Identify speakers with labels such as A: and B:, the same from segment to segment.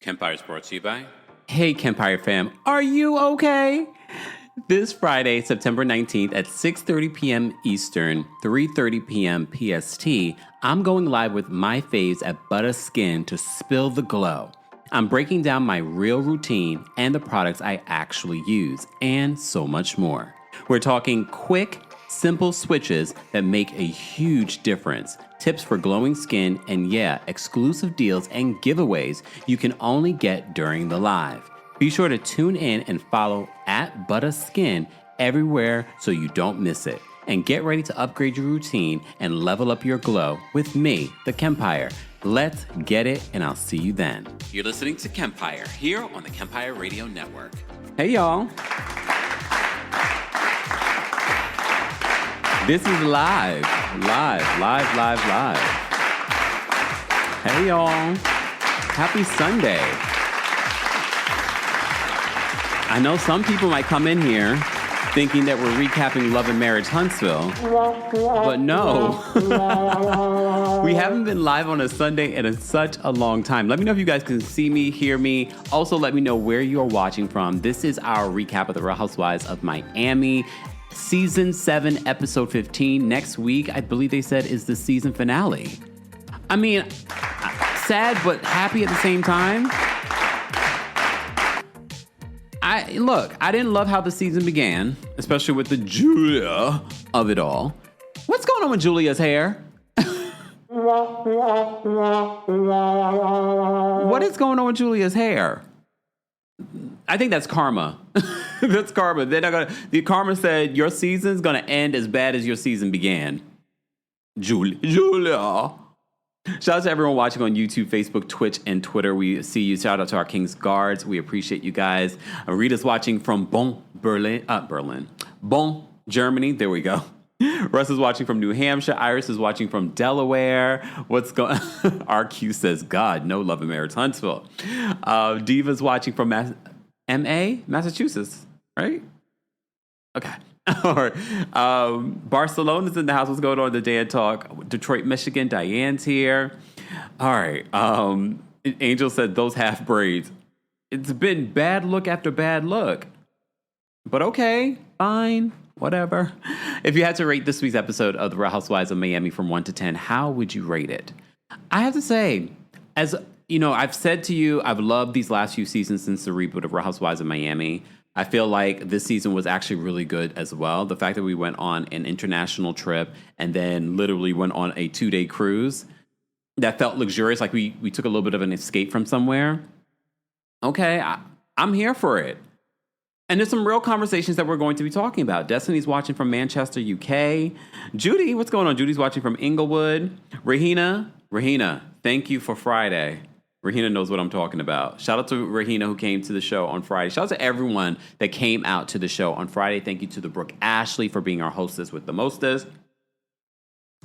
A: Kempire is brought to you by... Hey, Kempire fam, are you okay? This Friday, September 19th at 6:30 p.m. Eastern, 3:30 p.m. PST, I'm going live with my faves at Butter Skin to spill the glow. I'm breaking down my real routine and the products I actually use, and so much more. We're talking quick, simple switches that make a huge difference, tips for glowing skin, and exclusive deals and giveaways you can only get during the live. Be sure to tune in and follow at Butter Skin everywhere so you don't miss it. And get ready to upgrade your routine and level up your glow with me, TheKempire. Let's get it, and I'll see you then. You're listening to Kempire here on the Kempire Radio Network. Hey, y'all. This is live. Hey, y'all. Happy Sunday. I know some people might come in here thinking that we're recapping Love and Marriage Huntsville, but no. We haven't been live on a Sunday in such a long time. Let me know if you guys can see me, hear me. Also, let me know where you are watching from. This is our recap of the Real Housewives of Miami. Season 7, episode 15. Next week, I believe they said, is the season finale. I mean, sad but happy at the same time. I didn't love how the season began, especially with the Julia of it all. What's going on with Julia's hair? What is going on with Julia's hair? I think that's karma. That's karma. They're not gonna. The karma said your season's gonna end as bad as your season began. Julia. Shout out to everyone watching on YouTube, Facebook, Twitch, and Twitter. We see you. Shout out to our King's Guards. We appreciate you guys. Rita's watching from Bonn, Germany. There we go. Russ is watching from New Hampshire. Iris is watching from Delaware. What's going? RQ says, God, no Love and Marriage Huntsville. Diva's watching from Massachusetts, right? Okay. All right. Barcelona's in the house. What's going on? The Dan Talk. Detroit, Michigan. Diane's here. All right. Angel said those half braids. It's been bad look after bad look. But okay, fine, whatever. If you had to rate this week's episode of The Real Housewives of Miami from 1 to 10, how would you rate it? I have to say, as you know, I've said to you, I've loved these last few seasons since the reboot of Real Housewives of Miami. I feel like this season was actually really good as well. The fact that we went on an international trip and then literally went on a 2-day cruise that felt luxurious, like we took a little bit of an escape from somewhere. Okay, I'm here for it. And there's some real conversations that we're going to be talking about. Destiny's watching from Manchester, UK. Judy, what's going on? Judy's watching from Inglewood. Rahina, thank you for Friday. Rahina knows what I'm talking about. Shout out to Rahina who came to the show on Friday. Shout out to everyone that came out to the show on Friday. Thank you to the Brooke Ashley for being our hostess with the mostest.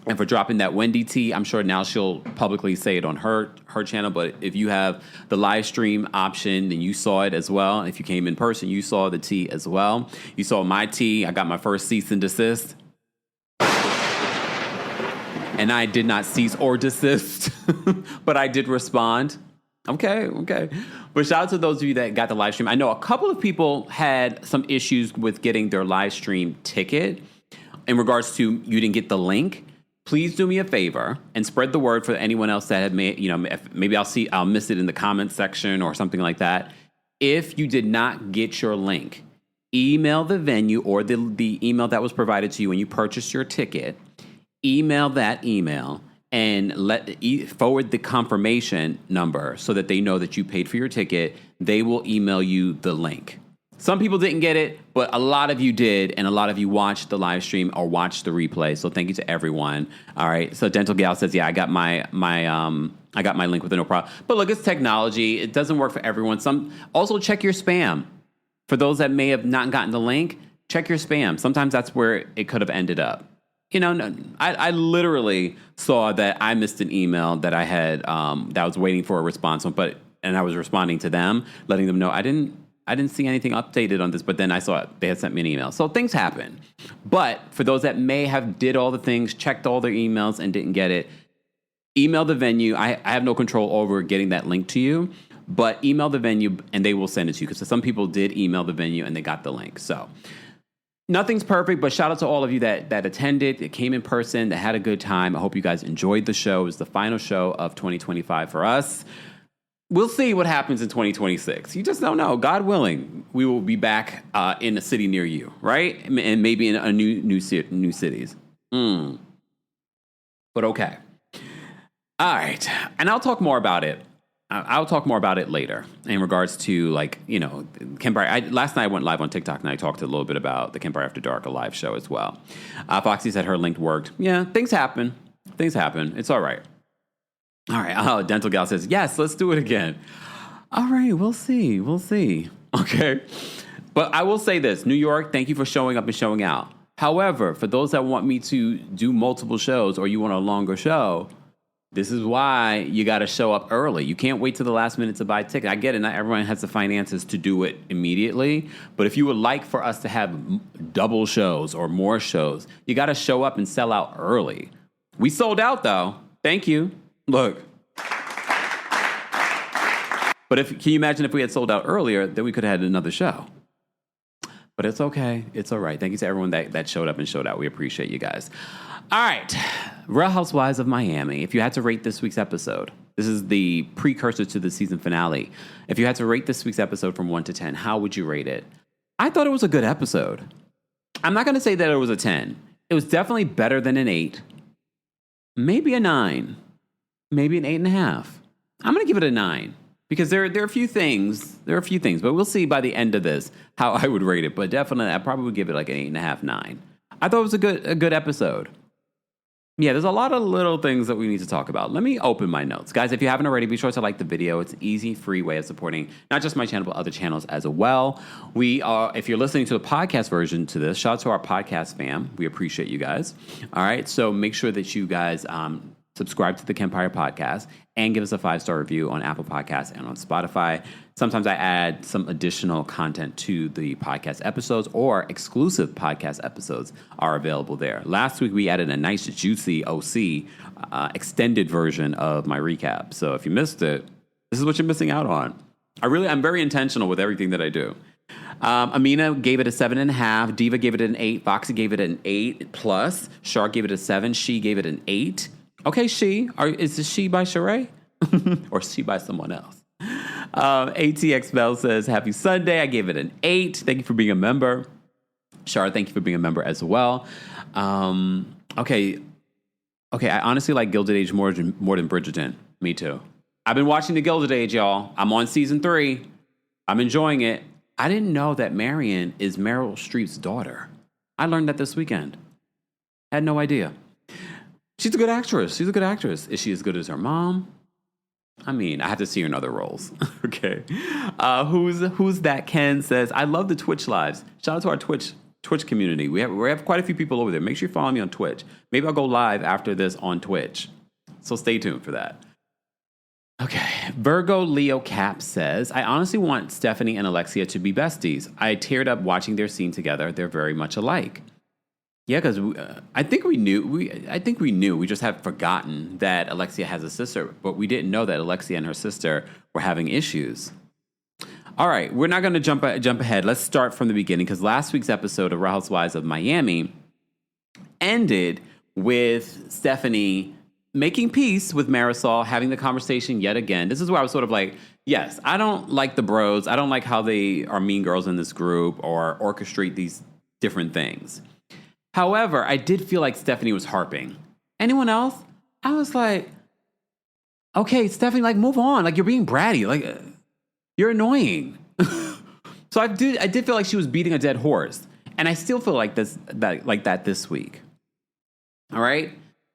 A: And for dropping that Wendy tea. I'm sure now she'll publicly say it on her channel. But if you have the live stream option, then you saw it as well. If you came in person, you saw the tea as well. You saw my tea. I got my first cease and desist. And I did not cease or desist. But I did respond. Okay. But shout out to those of you that got the live stream. I know a couple of people had some issues with getting their live stream ticket in regards to you didn't get the link. Please do me a favor and spread the word for anyone else that had maybe I'll miss it in the comments section or something like that. If you did not get your link, email the venue or the email that was provided to you when you purchased your ticket. Email that email and forward the confirmation number so that they know that you paid for your ticket. They will email you the link. Some people didn't get it, but a lot of you did, and a lot of you watched the live stream or watched the replay. So thank you to everyone. All right. So Dental Gal says, yeah, I got my link with it, no problem. But look, it's technology. It doesn't work for everyone. Also check your spam. For those that may have not gotten the link, check your spam. Sometimes that's where it could have ended up. I literally saw that I missed an email that I had that I was waiting for a response on, and I was responding to them, letting them know I didn't see anything updated on this, but then I saw they had sent me an email. So things happen. But for those that may have did all the things, checked all their emails and didn't get it, email the venue. I have no control over getting that link to you, but email the venue and they will send it to you. Because some people did email the venue and they got the link. So nothing's perfect, but shout out to all of you that attended, that came in person, that had a good time. I hope you guys enjoyed the show. It was the final show of 2025 for us. We'll see what happens in 2026. You just don't know. God willing, we will be back in a city near you, right? And maybe in a new cities. But okay. All right. And I'll talk more about it. I'll talk more about it later in regards to, like, you know, Kempire. Last night I went live on TikTok and I talked a little bit about the Kempire After Dark, a live show as well. Foxy said her link worked. Yeah, things happen. It's all right. All right. Oh, Dental Gal says, yes, let's do it again. All right. We'll see. Okay. But I will say this. New York, thank you for showing up and showing out. However, for those that want me to do multiple shows or you want a longer show, this is why you got to show up early. You can't wait till the last minute to buy a ticket. I get it. Not everyone has the finances to do it immediately. But if you would like for us to have double shows or more shows, you got to show up and sell out early. We sold out, though. Thank you. Look. But can you imagine if we had sold out earlier, then we could have had another show. But it's okay. It's all right. Thank you to everyone that showed up and showed out. We appreciate you guys. All right. Real Housewives of Miami. If you had to rate this week's episode, this is the precursor to the season finale. If you had to rate this week's episode from 1 to 10, how would you rate it? I thought it was a good episode. I'm not going to say that it was a 10. It was definitely better than an 8. Maybe a 9. Maybe an 8.5. I'm going to give it a 9 because there are a few things. But we'll see by the end of this how I would rate it. But definitely, I probably would give it like an 8.5, 9. I thought it was a good episode. Yeah, there's a lot of little things that we need to talk about. Let me open my notes. Guys, if you haven't already, be sure to like the video. It's an easy, free way of supporting not just my channel, but other channels as well. If you're listening to the podcast version to this, shout out to our podcast fam. We appreciate you guys. All right, so make sure that you guys subscribe to the Kempire podcast and give us a 5-star review on Apple Podcasts and on Spotify. Sometimes I add some additional content to the podcast episodes, or exclusive podcast episodes are available there. Last week, we added a nice, juicy OC extended version of my recap. So if you missed it, this is what you're missing out on. I'm very intentional with everything that I do. Amina gave it a 7.5. Diva gave it an 8. Foxy gave it an 8+. Shark gave it a 7. She gave it an 8. Okay, is this she by Sheree? Or she by someone else? ATX Bell says, happy Sunday. I gave it an 8. Thank you for being a member. Shar, thank you for being a member as well. Okay, I honestly like Gilded Age more than Bridgerton. Me too. I've been watching The Gilded Age, y'all. I'm on season 3. I'm enjoying it. I didn't know that Marion is Meryl Streep's daughter. I learned that this weekend. I had no idea. She's a good actress. Is she as good as her mom? I mean, I have to see her in other roles. Okay. Who's that? Ken says, I love the Twitch lives. Shout out to our Twitch community. We have quite a few people over there. Make sure you follow me on Twitch. Maybe I'll go live after this on Twitch. So stay tuned for that. Okay. Virgo Leo Cap says, I honestly want Stephanie and Alexia to be besties. I teared up watching their scene together. They're very much alike. Yeah, because I think we knew. We just have forgotten that Alexia has a sister, but we didn't know that Alexia and her sister were having issues. All right, we're not going to jump ahead. Let's start from the beginning, because last week's episode of Real Housewives of Miami ended with Stephanie making peace with Marysol, having the conversation yet again. This is where I was sort of like, yes, I don't like the bros. I don't like how they are mean girls in this group or orchestrate these different things. However, I did feel like Stephanie was harping. Anyone else? I was like, okay, Stephanie, like, move on. Like, you're being bratty. Like, you're annoying. So I did feel like she was beating a dead horse. And I still feel like that this week. All right?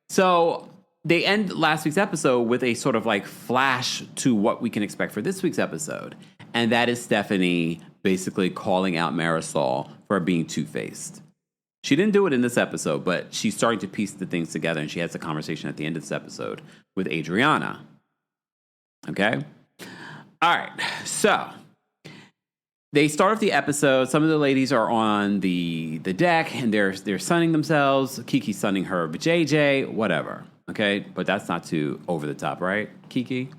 A: So they end last week's episode with a sort of like flash to what we can expect for this week's episode. And that is Stephanie basically calling out Marysol for being two-faced. She didn't do it in this episode, but she's starting to piece the things together, and she has a conversation at the end of this episode with Adriana. Okay? All right. So they start off the episode. Some of the ladies are on the deck, and they're sunning themselves. Kiki's sunning her JJ, whatever. Okay? But that's not too over the top, right, Kiki?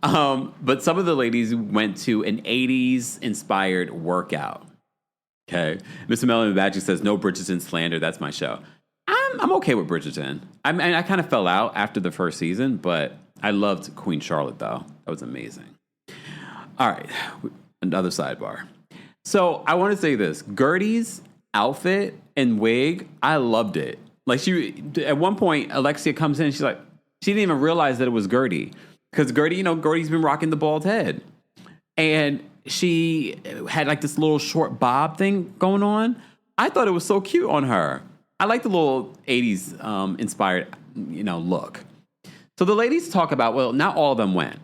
A: But some of the ladies went to an 80s inspired workout. Okay. Mr. Melvin Magic says, no Bridgerton slander. That's my show. I'm okay with Bridgerton. I kind of fell out after the first season, but I loved Queen Charlotte, though. That was amazing. All right. Another sidebar. So I want to say this. Gertie's outfit and wig, I loved it. Like at one point, Alexia comes in and she's like, she didn't even realize that it was Gertie. Because Gertie, Gertie's been rocking the bald head. And she had like this little short bob thing going on. I thought it was so cute on her. I like the little 80s inspired, look. So the ladies talk about, well, not all of them went.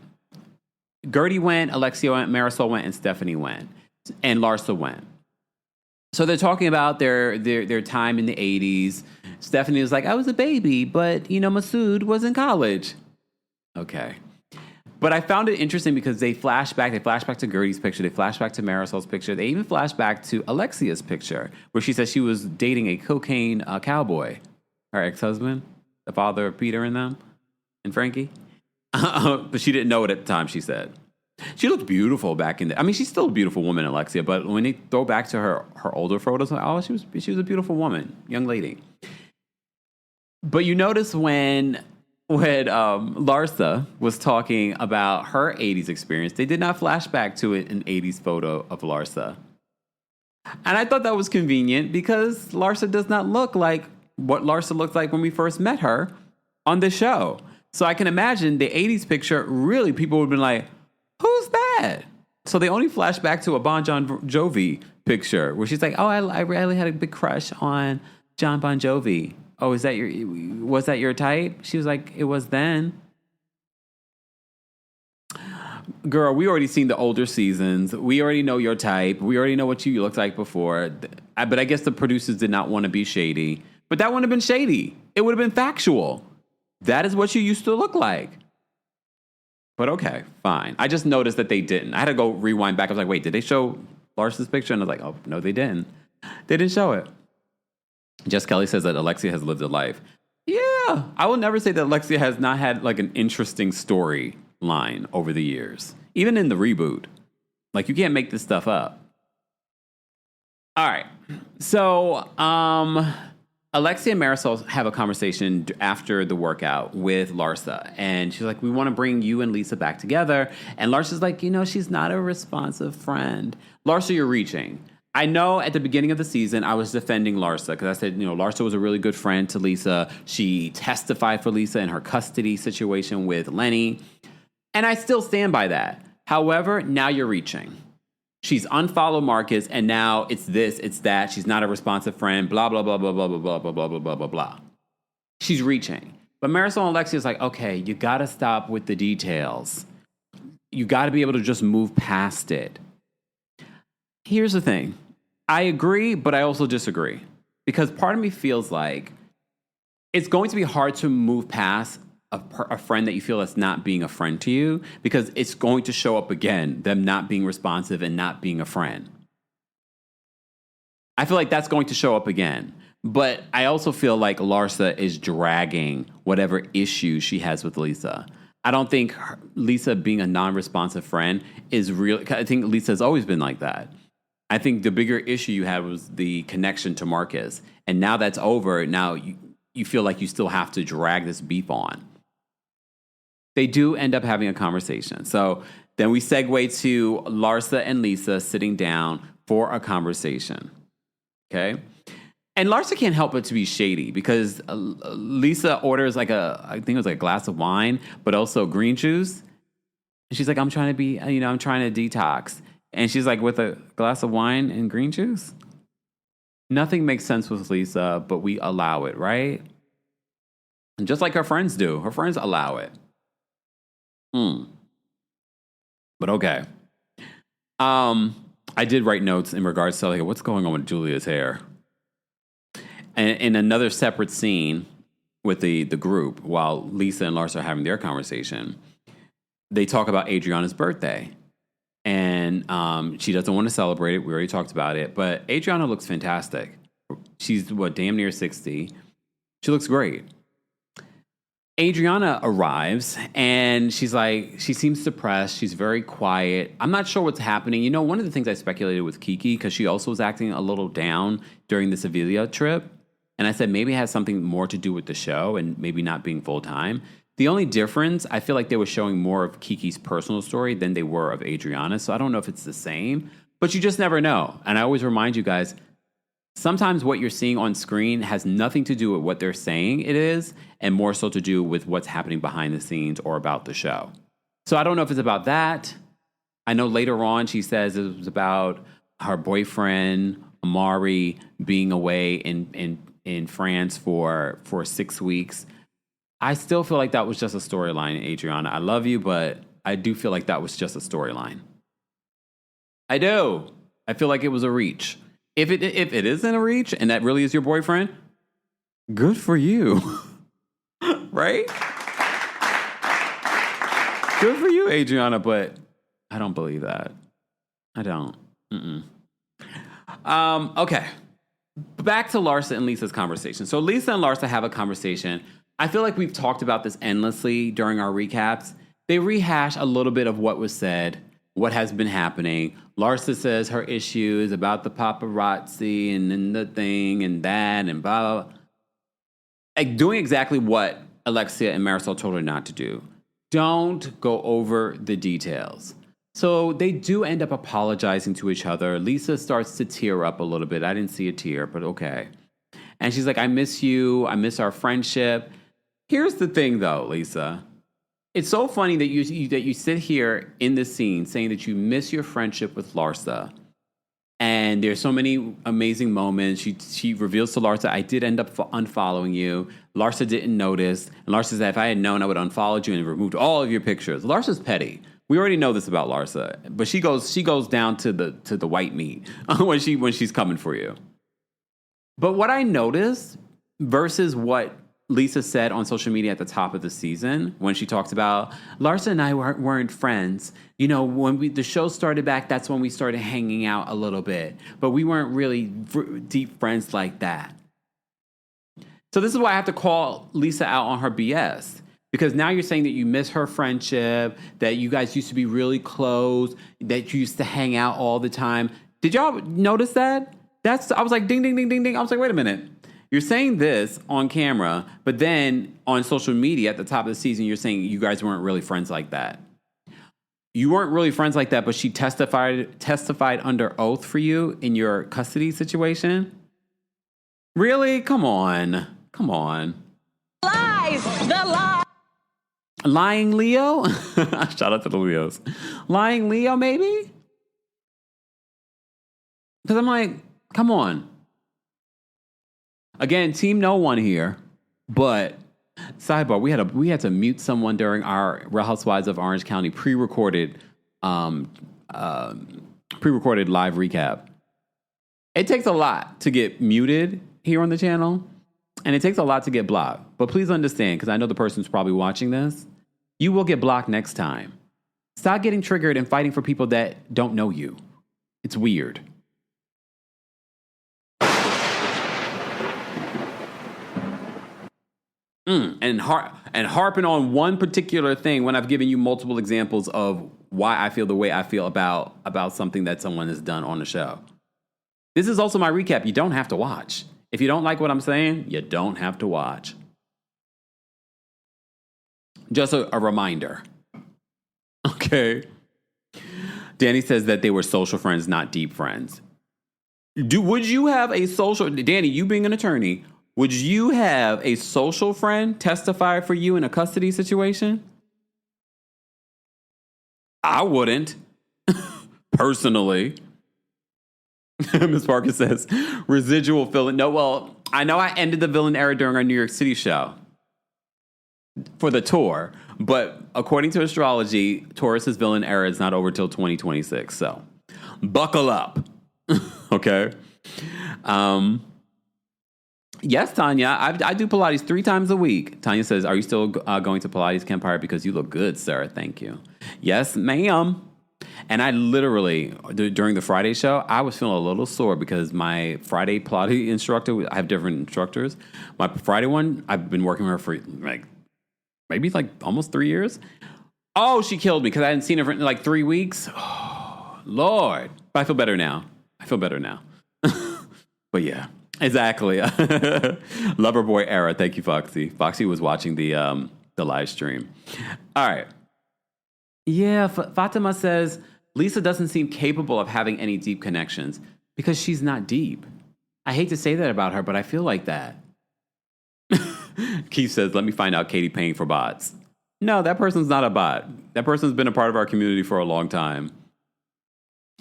A: Gertie went, Alexia went, Marysol went, and Stephanie went. And Larsa went. So they're talking about their time in the 80s. Stephanie was like, I was a baby, but, Masood was in college. Okay. But I found it interesting because they flash back to Gertie's picture, they flash back to Marysol's picture, they even flash back to Alexia's picture, where she says she was dating a cocaine cowboy, her ex-husband, the father of Peter and them, and Frankie. But she didn't know it at the time, she said. She looked beautiful back in she's still a beautiful woman, Alexia, but when they throw back to her older photos, she was a beautiful woman, young lady. But you notice when Larsa was talking about her 80s experience, they did not flash back to an 80s photo of Larsa. And I thought that was convenient because Larsa does not look like what Larsa looked like when we first met her on the show. So I can imagine the 80s picture, really people would have been like, who's that? So they only flash back to a Bon Jovi picture where she's like, oh, I really had a big crush on John Bon Jovi. Oh, was that your type? She was like, it was then. Girl, we already seen the older seasons. We already know your type. We already know what you looked like before. But I guess the producers did not want to be shady. But that wouldn't have been shady. It would have been factual. That is what you used to look like. But okay, fine. I just noticed that they didn't. I had to go rewind back. I was like, wait, did they show Larsa's picture? And I was like, oh, no, they didn't. They didn't show it. Jess Kelly says that Alexia has lived a life. Yeah, I will never say that Alexia has not had like an interesting storyline over the years. Even in the reboot. Like, you can't make this stuff up. All right. So, Alexia and Marysol have a conversation after the workout with Larsa. And she's like, we want to bring you and Lisa back together. And Larsa's like, she's not a responsive friend. Larsa, you're reaching. I know at the beginning of the season, I was defending Larsa because I said, Larsa was a really good friend to Lisa. She testified for Lisa in her custody situation with Lenny. And I still stand by that. However, now you're reaching. She's unfollowed Marcus, and now it's this, it's that. She's not a responsive friend, blah, blah, blah, blah, blah, blah, blah, blah, blah, blah, blah, blah, blah. She's reaching. But Marysol and Alexia's like, okay, you got to stop with the details. You got to be able to just move past it. Here's the thing. I agree, but I also disagree. Because part of me feels like it's going to be hard to move past a friend that you feel that's not being a friend to you, because it's going to show up again, them not being responsive and not being a friend. I feel like that's going to show up again. But I also feel like Larsa is dragging whatever issue she has with Lisa. I don't think Lisa being a non-responsive friend is real. I think Lisa's always been like that. I think the bigger issue you had was the connection to Marcus. And now that's over. Now you feel like you still have to drag this beef on. They do end up having a conversation. So then we segue to Larsa and Lisa sitting down for a conversation. Okay? And Larsa can't help but to be shady because Lisa orders I think it was like a glass of wine, but also green juice. And she's like, I'm trying to detox. And she's like, with a glass of wine and green juice? Nothing makes sense with Lisa, but we allow it, right? And just like her friends do. Her friends allow it. But okay. I did write notes in regards to what's going on with Julia's hair. And in another separate scene with the group, while Lisa and Larsa are having their conversation, they talk about Adriana's birthday. And she doesn't want to celebrate it. We already talked about it. But Adriana looks fantastic. She's, damn near 60. She looks great. Adriana arrives and she's like, she seems depressed. She's very quiet. I'm not sure what's happening. You know, one of the things I speculated with Kiki, because she also was acting a little down during the Sevilla trip. And I said maybe it has something more to do with the show and maybe not being full time. The only difference, I feel like they were showing more of Kiki's personal story than they were of Adriana. So I don't know if it's the same, but you just never know. And I always remind you guys, sometimes what you're seeing on screen has nothing to do with what they're saying it is, and more so to do with what's happening behind the scenes or about the show. So I don't know if it's about that. I know later on she says it was about her boyfriend, Amari, being away in France for 6 weeks. I still feel like that was just a storyline, Adriana. I love you, but I do feel like that was just a storyline. I do. I feel like it was a reach. If it isn't a reach and that really is your boyfriend, good for you. Right? Good for you, Adriana, but I don't believe that. I don't. Okay. Back to Larsa and Lisa's conversation. So Lisa and Larsa have a conversation. I feel like we've talked about this endlessly during our recaps. They rehash a little bit of what was said, what has been happening. Larsa says her issue is about the paparazzi and then the thing and that and blah, blah, blah. Like doing exactly what Alexia and Marysol told her not to do. Don't go over the details. So they do end up apologizing to each other. Lisa starts to tear up a little bit. I didn't see a tear, but okay. And she's like, I miss you. I miss our friendship. Here's the thing, though, Lisa. It's so funny that you sit here in this scene saying that you miss your friendship with Larsa. And there's so many amazing moments. She reveals to Larsa, I did end up unfollowing you. Larsa didn't notice. And Larsa said, if I had known, I would have unfollowed you and removed all of your pictures. Larsa's petty. We already know this about Larsa. But she goes down to the white meat when she's coming for you. But what I noticed versus what Lisa said on social media at the top of the season when she talks about Larsa and I weren't friends. You know, when the show started back, that's when we started hanging out a little bit. But we weren't really deep friends like that. So this is why I have to call Lisa out on her BS. Because now you're saying that you miss her friendship, that you guys used to be really close, that you used to hang out all the time. Did y'all notice that? I was like, ding, ding, ding, ding, ding. I was like, wait a minute. You're saying this on camera, but then on social media at the top of the season, you're saying you guys weren't really friends like that. You weren't really friends like that, but she testified under oath for you in your custody situation? Really? Come on.
B: Lies! The lies!
A: Lying Leo? Shout out to the Leos. Lying Leo, maybe? Because I'm like, come on. Again, team no one here, but sidebar, we had to mute someone during our Real Housewives of Orange County pre-recorded live recap. It takes a lot to get muted here on the channel, and it takes a lot to get blocked. But please understand, because I know the person's probably watching this, you will get blocked next time. Stop getting triggered and fighting for people that don't know you. It's weird. And harping on one particular thing when I've given you multiple examples of why I feel the way I feel about something that someone has done on the show. This is also my recap. You don't have to watch. If you don't like what I'm saying, you don't have to watch. Just a reminder. Okay. Danny says that they were social friends, not deep friends. Would you have a social... Danny, you being an attorney... Would you have a social friend testify for you in a custody situation? I wouldn't, personally. Ms. Parker says, residual villain. No, well, I know I ended the villain era during our New York City show for the tour, but according to astrology, Taurus's villain era is not over till 2026, so buckle up, okay? Yes, Tanya, I do Pilates 3 times a week. Tanya says, are you still going to Pilates Kempire? Because you look good, Sarah. Thank you. Yes, ma'am. And I literally, during the Friday show, I was feeling a little sore because my Friday Pilates instructor, I have different instructors. My Friday one, I've been working with her for like maybe like almost 3 years. Oh, she killed me because I hadn't seen her for like 3 weeks. Oh, Lord. But I feel better now. But yeah, exactly. Loverboy era. Thank you, Foxy. Foxy was watching the live stream. All right. Yeah, Fatima says, Lisa doesn't seem capable of having any deep connections because she's not deep. I hate to say that about her, but I feel like that. Keith says, let me find out Katie paying for bots. No, that person's not a bot. That person's been a part of our community for a long time.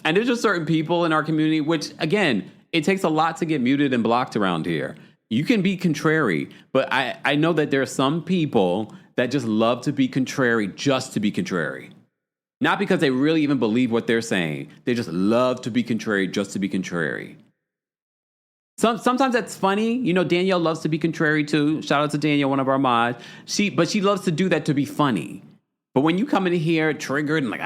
A: And there's just certain people in our community, which, again, it takes a lot to get muted and blocked around here. You can be contrary, but I know that there are some people that just love to be contrary just to be contrary. Not because they really even believe what they're saying. They just love to be contrary just to be contrary. Sometimes that's funny. You know, Danielle loves to be contrary too. Shout out to Danielle, one of our mods. But she loves to do that to be funny. But when you come in here triggered and like,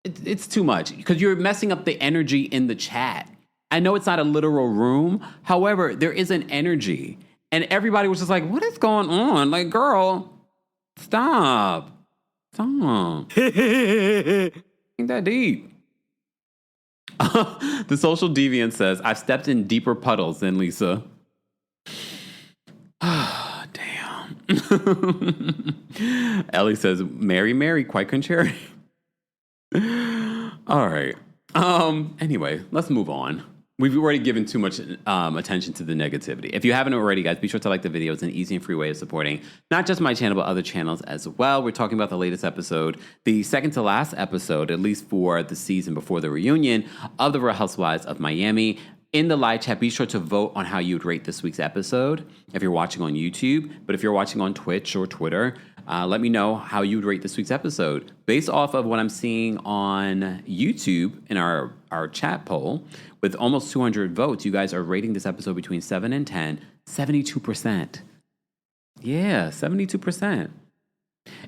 A: it's too much because you're messing up the energy in the chat. I know it's not a literal room. However, there is an energy. And everybody was just like, what is going on? Like, girl, stop. Ain't that deep. The social deviant says, I've stepped in deeper puddles than Lisa. Ah, damn. Ellie says, Mary, quite contrary. All right. Anyway, let's move on. We've already given too much attention to the negativity. If you haven't already, guys, be sure to like the video. It's an easy and free way of supporting not just my channel, but other channels as well. We're talking about the latest episode, the second to last episode, at least for the season before the reunion of the Real Housewives of Miami. In the live chat, be sure to vote on how you would rate this week's episode if you're watching on YouTube. But if you're watching on Twitch or Twitter, let me know how you would rate this week's episode. Based off of what I'm seeing on YouTube in our chat poll, with almost 200 votes, you guys are rating this episode between 7 and 10, 72%. Yeah, 72%.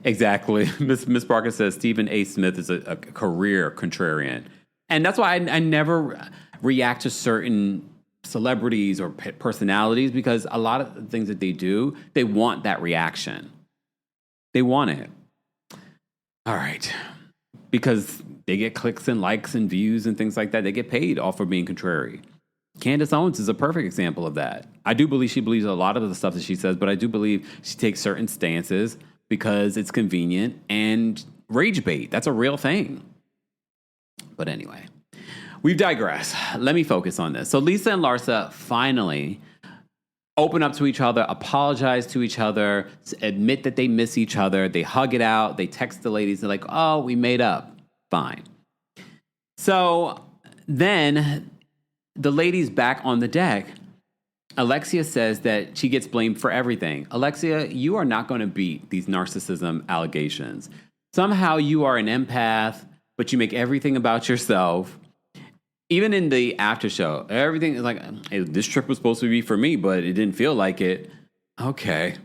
A: Exactly. Miss Barker says Stephen A. Smith is a career contrarian. And that's why I never react to certain celebrities or personalities, because a lot of the things that they do, they want that reaction. They want it. All right. Because they get clicks and likes and views and things like that. They get paid off for being contrary. Candace Owens is a perfect example of that. I do believe she believes a lot of the stuff that she says, but I do believe she takes certain stances because it's convenient and rage bait. That's a real thing. But anyway, we've digressed. Let me focus on this. So Lisa and Larsa finally open up to each other, apologize to each other, admit that they miss each other. They hug it out. They text the ladies. They're like, oh, we made up. Fine. So then the ladies back on the deck, Alexia says that she gets blamed for everything. Alexia, you are not going to beat these narcissism allegations. Somehow you are an empath, but you make everything about yourself. Even in the after show, everything is like, hey, this trip was supposed to be for me, but it didn't feel like it. Okay.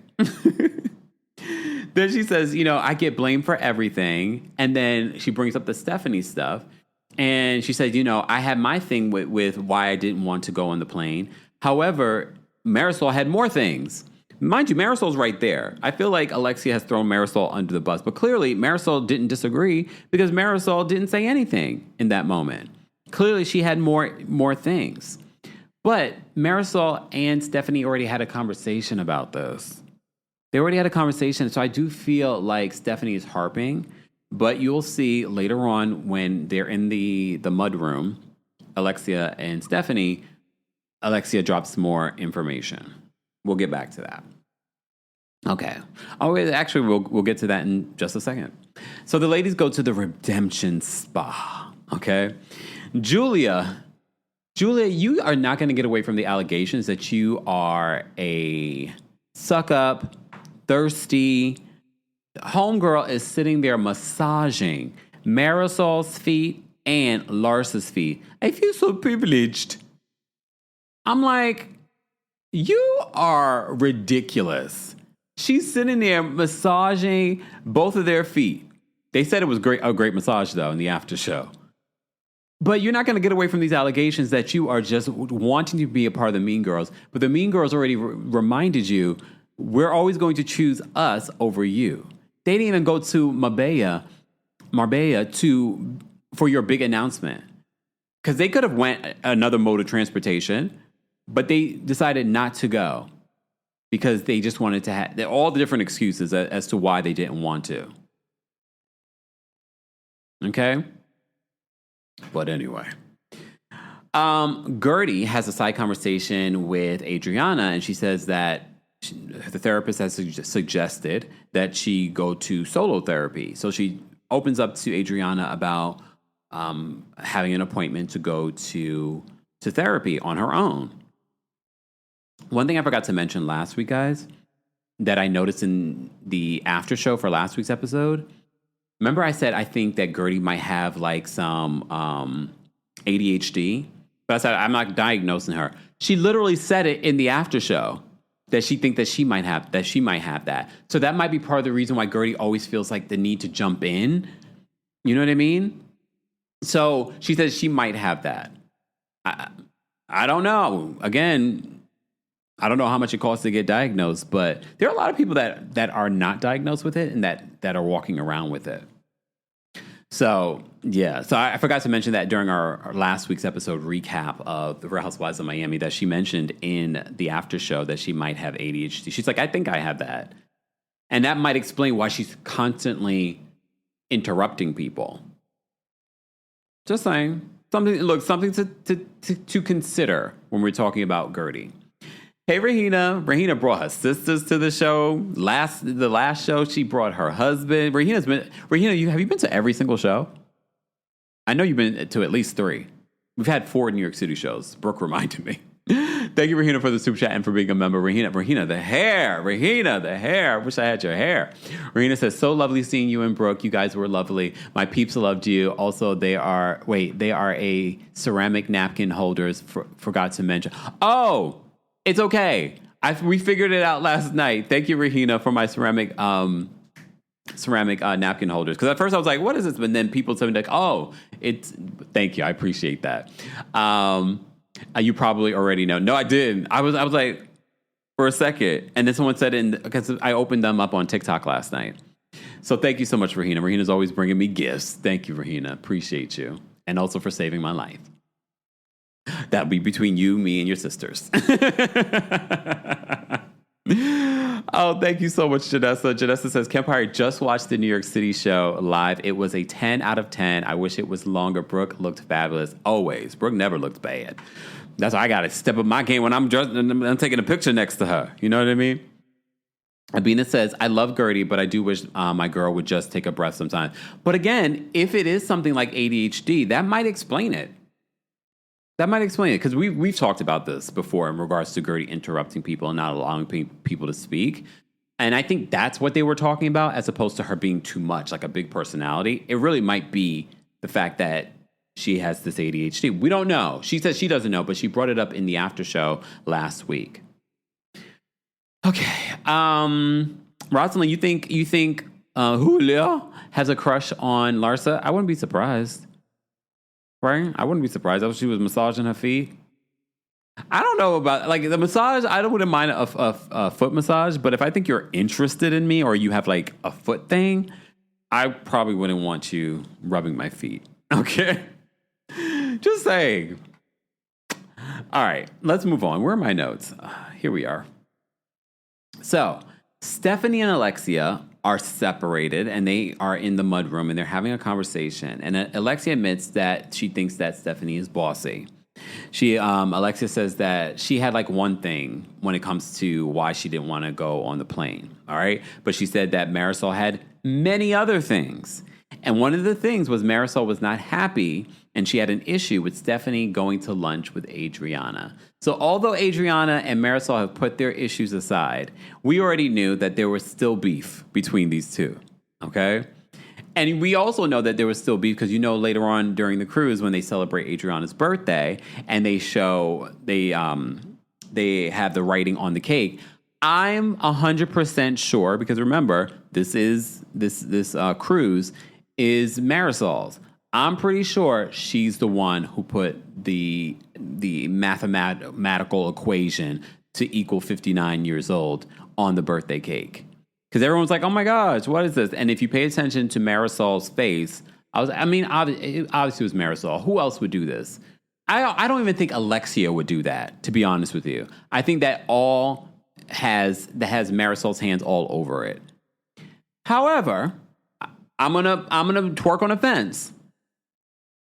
A: Then she says, you know, I get blamed for everything. And then she brings up the Stephanie stuff. And she said, you know, I had my thing with why I didn't want to go on the plane. However, Marysol had more things. Mind you, Marysol's right there. I feel like Alexia has thrown Marysol under the bus. But clearly, Marysol didn't disagree because Marysol didn't say anything in that moment. Clearly, she had more things. But Marysol and Stephanie already had a conversation about this. They already had a conversation. So I do feel like Stephanie is harping. But you'll see later on when they're in the mud room, Alexia and Stephanie, Alexia drops more information. We'll get back to that. Okay. Oh, actually, we'll get to that in just a second. So the ladies go to the redemption spa. Okay. Julia, you are not going to get away from the allegations that you are a suck-up, thirsty. Homegirl is sitting there massaging Marysol's feet and Larsa's feet. I feel so privileged. I'm like, you are ridiculous. She's sitting there massaging both of their feet. They said it was a great massage, though, in the after show. But you're not going to get away from these allegations that you are just wanting to be a part of the Mean Girls. But the Mean Girls already reminded you, we're always going to choose us over you. They didn't even go to Marbella for your big announcement. Because they could have went another mode of transportation, but they decided not to go because they just wanted to have all the different excuses as to why they didn't want to. Okay? But anyway. Gertie has a side conversation with Adriana, and she says that the therapist has suggested that she go to solo therapy. So she opens up to Adriana about having an appointment to go to therapy on her own. One thing I forgot to mention last week, guys, that I noticed in the after show for last week's episode. Remember I said I think that Gertie might have like some ADHD? But I said I'm not diagnosing her. She literally said it in the after show that she thinks that she might have that. So that might be part of the reason why Gertie always feels like the need to jump in. You know what I mean? So she says she might have that. I don't know. Again, I don't know how much it costs to get diagnosed, but there are a lot of people that are not diagnosed with it and that are walking around with it. So, yeah. So I forgot to mention that during our last week's episode recap of the Real Housewives of Miami that she mentioned in the after show that she might have ADHD. She's like, I think I have that. And that might explain why she's constantly interrupting people. Just saying. Something to consider when we're talking about Gertie. Hey, Rahina. Rahina brought her sisters to the show. The last show, she brought her husband. Rahina, have you been to every single show? I know you've been to at least 3. We've had 4 New York City shows. Brooke reminded me. Thank you, Rahina, for the super chat and for being a member. Rahina, the hair. Rahina, the hair. Wish I had your hair. Rahina says, so lovely seeing you and Brooke. You guys were lovely. My peeps loved you. Also, they are a ceramic napkin holders. Forgot to mention. Oh, it's okay. We figured it out last night. Thank you, Rahina, for my ceramic napkin holders. Because at first I was like, what is this? But then people told me like, oh, thank you. I appreciate that. You probably already know. No, I didn't. I was like, for a second. And then someone said because I opened them up on TikTok last night. So thank you so much, Rahina. Rahina's always bringing me gifts. Thank you, Rahina. Appreciate you. And also for saving my life. That'll be between you, me, and your sisters. Oh, thank you so much, Janessa. Janessa says, Kempire just watched the New York City show live. It was a 10 out of 10. I wish it was longer. Brooke looked fabulous. Always. Brooke never looked bad. That's why I got to step up my game when I'm taking a picture next to her. You know what I mean? Abina says, I love Gertie, but I do wish my girl would just take a breath sometimes. But again, if it is something like ADHD, that might explain it. That might explain it, because we've talked about this before in regards to Gertie interrupting people and not allowing people to speak. And I think that's what they were talking about, as opposed to her being too much, like a big personality. It really might be the fact that she has this ADHD. We don't know. She says she doesn't know, but she brought it up in the after show last week. Okay. Rosalind, you think Julio has a crush on Larsa? I wouldn't be surprised. Right? I wouldn't be surprised if she was massaging her feet. I don't know about, like, the massage. I wouldn't mind a foot massage, but if I think you're interested in me or you have, like, a foot thing, I probably wouldn't want you rubbing my feet. Okay? Just saying. All right, let's move on. Where are my notes? Here we are. So, Stephanie and Alexia are separated and they are in the mudroom and they're having a conversation. And Alexia admits that she thinks that Stephanie is bossy. Alexia says that she had like one thing when it comes to why she didn't want to go on the plane. All right. But she said that Marysol had many other things. And one of the things was Marysol was not happy and she had an issue with Stephanie going to lunch with Adriana. So although Adriana and Marysol have put their issues aside, we already knew that there was still beef between these two, okay? And we also know that there was still beef because, later on during the cruise when they celebrate Adriana's birthday and they have the writing on the cake, I'm 100% sure, because remember, this cruise is Marysol's. I'm pretty sure she's the one who put the mathematical equation to equal 59 years old on the birthday cake. Because everyone's like, oh my gosh, what is this? And if you pay attention to Marysol's face, obviously it was Marysol. Who else would do this? I don't even think Alexia would do that, to be honest with you. I think that has Marysol's hands all over it. However, I'm gonna twerk on a fence.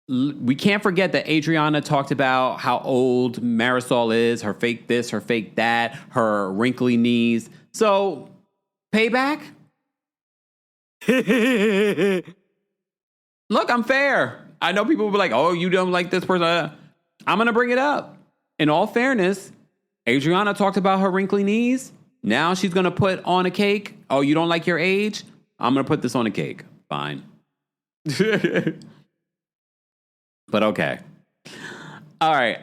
A: We can't forget that Adriana talked about how old Marysol is, her fake this, her fake that, her wrinkly knees. So, payback? Look, I'm fair. I know people will be like, oh, you don't like this person. I'm going to bring it up. In all fairness, Adriana talked about her wrinkly knees. Now she's going to put on a cake. Oh, you don't like your age? I'm going to put this on a cake. Fine. But okay. All right.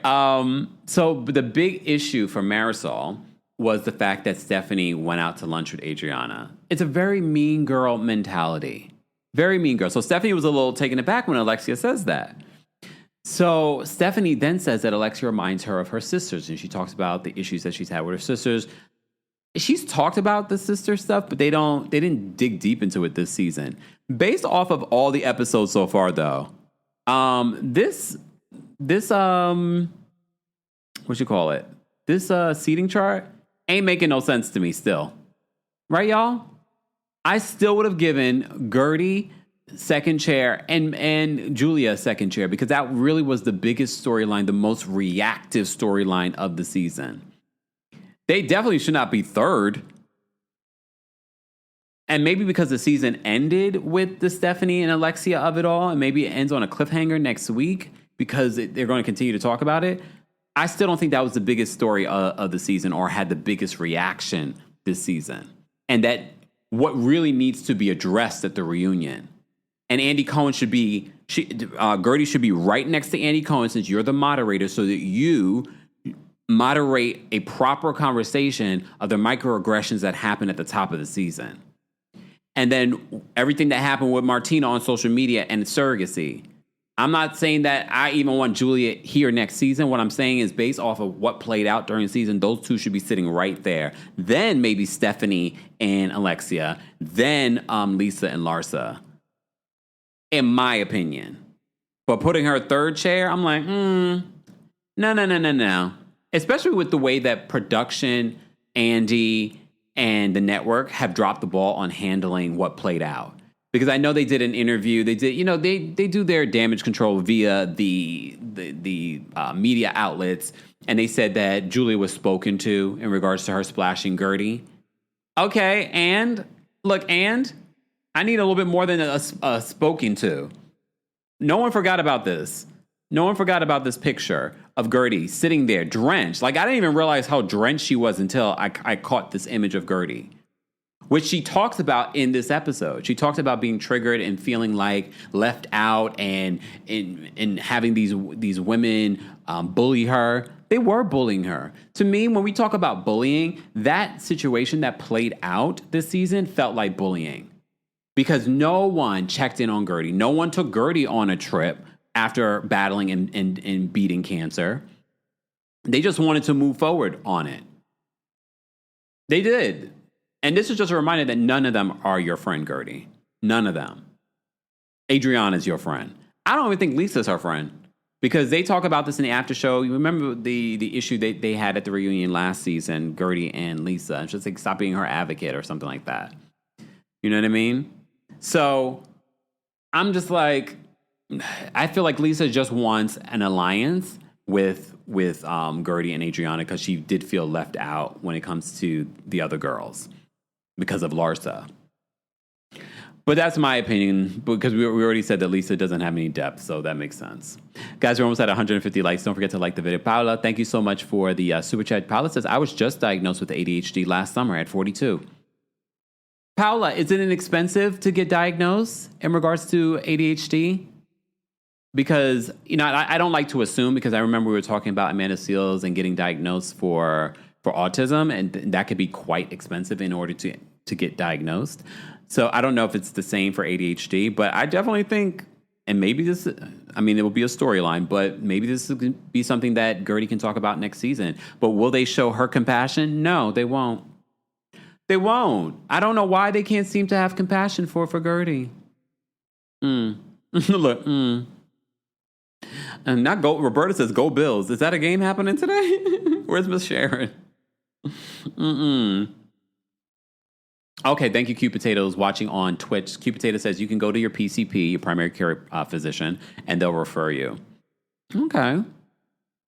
A: So the big issue for Marysol was the fact that Stephanie went out to lunch with Adriana. It's a very mean girl mentality. Very mean girl. So Stephanie was a little taken aback when Alexia says that. So Stephanie then says that Alexia reminds her of her sisters, and she talks about the issues that she's had with her sisters. She's talked about the sister stuff, but they didn't dig deep into it this season. Based off of all the episodes so far, though, this what you call it? This seating chart ain't making no sense to me still. Right, y'all? I still would have given Gertie second chair and Julia second chair, because that really was the biggest storyline, the most reactive storyline of the season. They definitely should not be third. And maybe because the season ended with the Stephanie and Alexia of it all, and maybe it ends on a cliffhanger next week because they're going to continue to talk about it. I still don't think that was the biggest story of the season or had the biggest reaction this season. And that what really needs to be addressed at the reunion. And Andy Cohen Gertie should be right next to Andy Cohen, since you're the moderator, so that you moderate a proper conversation of the microaggressions that happened at the top of the season. And then everything that happened with Martina on social media and surrogacy. I'm not saying that I even want Julia here next season. What I'm saying is, based off of what played out during the season, those two should be sitting right there. Then maybe Stephanie and Alexia. Then Lisa and Larsa. In my opinion. But putting her third chair, I'm like, no. Especially with the way that production, Andy, and the network have dropped the ball on handling what played out. Because I know they did an interview. They did, they do their damage control via the media outlets, and they said that Julia was spoken to in regards to her splashing Gertie. Okay, and I need a little bit more than a spoken to. No one forgot about this. No one forgot about this picture of Gertie sitting there drenched. Like, I didn't even realize how drenched she was until I caught this image of Gertie, which she talks about in this episode. She talks about being triggered and feeling like left out and having these women bully her. They were bullying her. To me, when we talk about bullying, that situation that played out this season felt like bullying. Because no one checked in on Gertie. No one took Gertie on a trip after battling and beating cancer. They just wanted to move forward on it. They did. And this is just a reminder that none of them are your friend, Gertie. None of them. Adriana's your friend. I don't even think Lisa's her friend, because they talk about this in the after show. You remember the issue they had at the reunion last season, Gertie and Lisa. And just like, stop being her advocate or something like that. You know what I mean? So I'm just like, I feel like Lisa just wants an alliance with Gertie and Adriana, because she did feel left out when it comes to the other girls because of Larsa. But that's my opinion, because we already said that Lisa doesn't have any depth, so that makes sense. Guys, we're almost at 150 likes. Don't forget to like the video. Paula, thank you so much for the super chat. Paula says, I was just diagnosed with ADHD last summer at 42. Paula, is it inexpensive to get diagnosed in regards to ADHD? Because, I don't like to assume, because I remember we were talking about Amanda Seales and getting diagnosed for autism, and that could be quite expensive in order to get diagnosed. So I don't know if it's the same for ADHD, but I definitely think, and maybe it will be a storyline, but maybe this will be something that Gertie can talk about next season. But will they show her compassion? No, they won't. They won't. I don't know why they can't seem to have compassion for Gertie. Look, And not go. Roberta says, "Go Bills." Is that a game happening today? Where's Miss Sharon? Okay, thank you, Q Potatoes, watching on Twitch. Q Potato says you can go to your PCP, your primary care physician, and they'll refer you. Okay.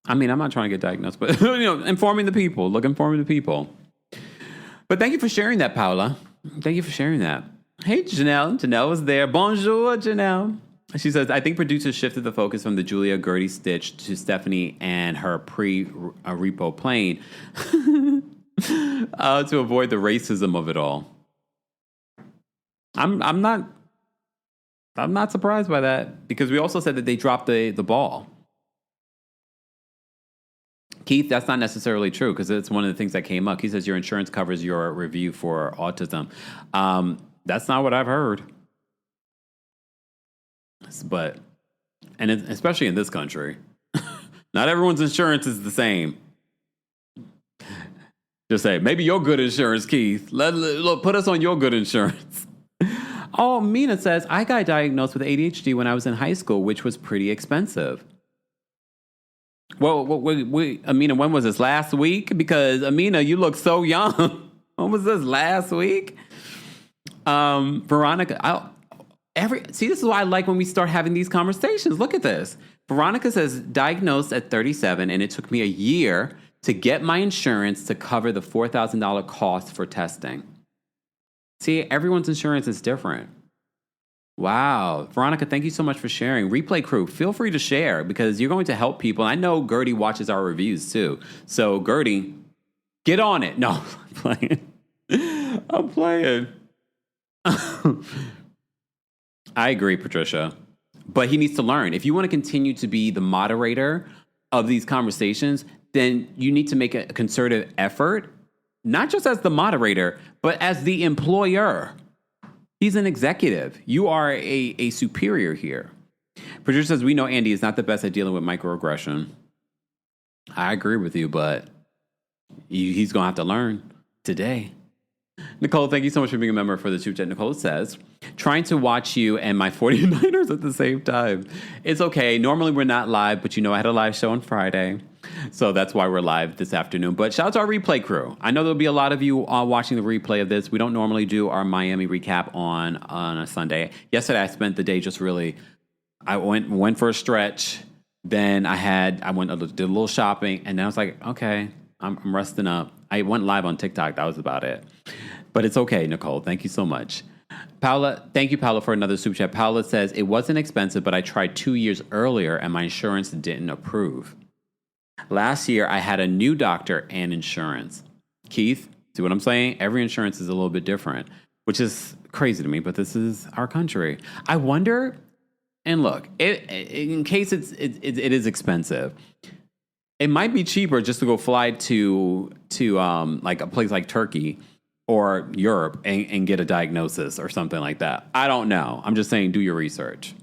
A: I mean, I'm not trying to get diagnosed, but informing the people. Informing the people. But thank you for sharing that, Paula. Thank you for sharing that. Hey, Janelle. Janelle was there. Bonjour, Janelle. She says, I think producers shifted the focus from the Julia Gertie stitch to Stephanie and her pre-repo plane to avoid the racism of it all. I'm not surprised by that, because we also said that they dropped the ball. Keith, that's not necessarily true, because it's one of the things that came up. He says your insurance covers your review for autism. That's not what I've heard. But, especially in this country, not everyone's insurance is the same. Just say, maybe your good insurance, Keith. Look, put us on your good insurance. Oh, Mina says, I got diagnosed with ADHD when I was in high school, which was pretty expensive. Well, Amina, when was this? Last week? Because, Amina, you look so young. When was this? Last week? Veronica, this is why I like when we start having these conversations. Look at this. Veronica says, diagnosed at 37, and it took me a year to get my insurance to cover the $4,000 cost for testing. See, everyone's insurance is different. Wow. Veronica, thank you so much for sharing. Replay crew, feel free to share, because you're going to help people. I know Gertie watches our reviews too. So Gertie, get on it. No, I'm playing. I'm playing. I agree, Patricia. But he needs to learn. If you want to continue to be the moderator of these conversations, then you need to make a concerted effort, not just as the moderator, but as the employer. He's an executive. You are a superior here. Patricia says, we know Andy is not the best at dealing with microaggression. I agree with you, but he's going to have to learn today. Nicole, thank you so much for being a member for the Super Chat. Nicole says, trying to watch you and my 49ers at the same time. It's okay. Normally we're not live, but I had a live show on Friday. So that's why we're live this afternoon. But shout out to our replay crew. I know there'll be a lot of you watching the replay of this. We don't normally do our Miami recap on a Sunday. Yesterday, I spent the day I went for a stretch. Then did a little shopping. And then I was like, okay, I'm resting up. I went live on TikTok. That was about it. But it's okay, Nicole. Thank you so much. Paula, thank you, Paula, for another super chat. Paula says, it wasn't expensive, but I tried 2 years earlier and my insurance didn't approve. Last year, I had a new doctor and insurance. Keith, see what I'm saying? Every insurance is a little bit different, which is crazy to me, but this is our country. I wonder, and look, in case it is expensive, it might be cheaper just to go fly to like a place like Turkey or Europe and get a diagnosis or something like that. I don't know. I'm just saying, do your research.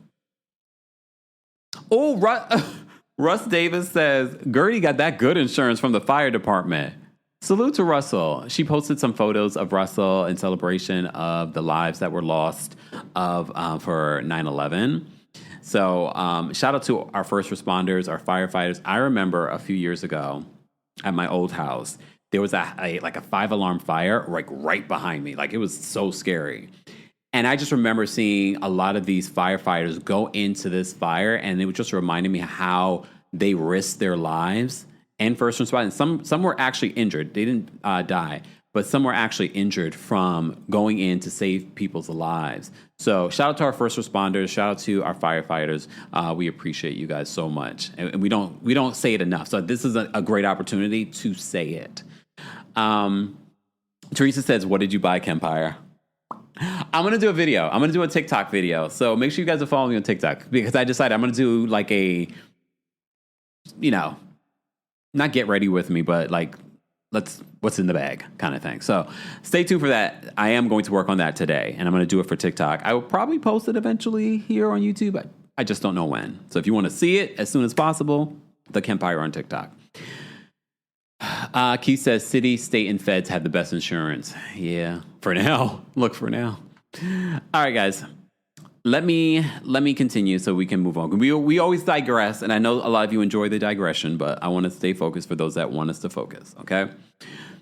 A: Oh, Russ Davis says, Gertie got that good insurance from the fire department. Salute to Russell. She posted some photos of Russell in celebration of the lives that were lost for 9/11. So shout out to our first responders, our firefighters. I remember a few years ago at my old house, there was a 5-alarm fire right behind me. It was so scary. And I just remember seeing a lot of these firefighters go into this fire, and it was just reminding me how they risked their lives and first responders. Some were actually injured. They didn't die, but some were actually injured from going in to save people's lives. So shout out to our first responders. Shout out to our firefighters. We appreciate you guys so much. And we don't say it enough. So this is a great opportunity to say it. Teresa says, what did you buy, Kempire? I'm going to do a video. I'm going to do a TikTok video. So make sure you guys are following me on TikTok, because I decided I'm going to do not get ready with me, but what's in the bag kind of thing. So stay tuned for that. I am going to work on that today, and I'm going to do it for TikTok. I will probably post it eventually here on YouTube. I just don't know when. So if you want to see it as soon as possible, TheKempire on TikTok. Keith says city, state, and feds have the best insurance. Yeah, for now. Look, for now. All right, guys. Let me continue so we can move on. We always digress, and I know a lot of you enjoy the digression, but I want to stay focused for those that want us to focus, okay?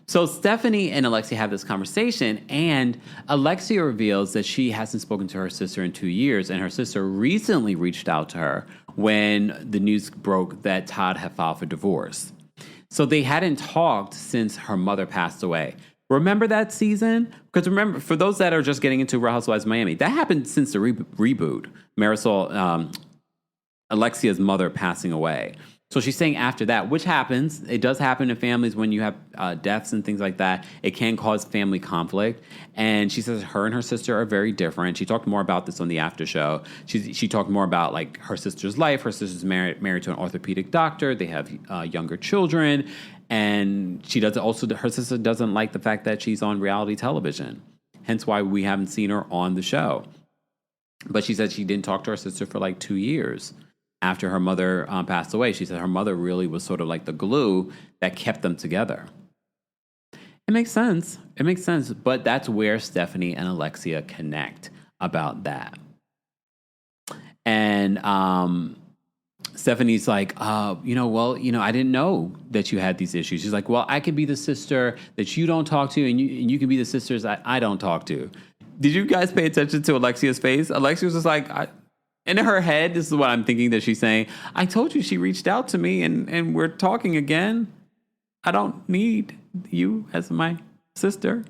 A: So Stephanie and Alexia have this conversation, and Alexia reveals that she hasn't spoken to her sister in 2 years, and her sister recently reached out to her when the news broke that Todd had filed for divorce. So they hadn't talked since her mother passed away. Remember that season? Because remember, for those that are just getting into Real Housewives of Miami, that happened since the reboot. Marysol, Alexia's mother passing away. So she's saying after that, which happens, it does happen in families when you have deaths and things like that. It can cause family conflict. And she says her and her sister are very different. She talked more about this on the after show. She talked more about like her sister's life. Her sister's married to an orthopedic doctor. They have younger children. And her sister doesn't like the fact that she's on reality television. Hence why we haven't seen her on the show. But she said she didn't talk to her sister for like 2 years. After her mother passed away, she said her mother really was sort of like the glue that kept them together. It makes sense. But that's where Stephanie and Alexia connect about that. And Stephanie's like, I didn't know that you had these issues. She's like, well, I could be the sister that you don't talk to, and you can be the sisters I don't talk to. Did you guys pay attention to Alexia's face? Alexia was just like, in her head, this is what I'm thinking that she's saying. I told you she reached out to me and we're talking again. I don't need you as my sister.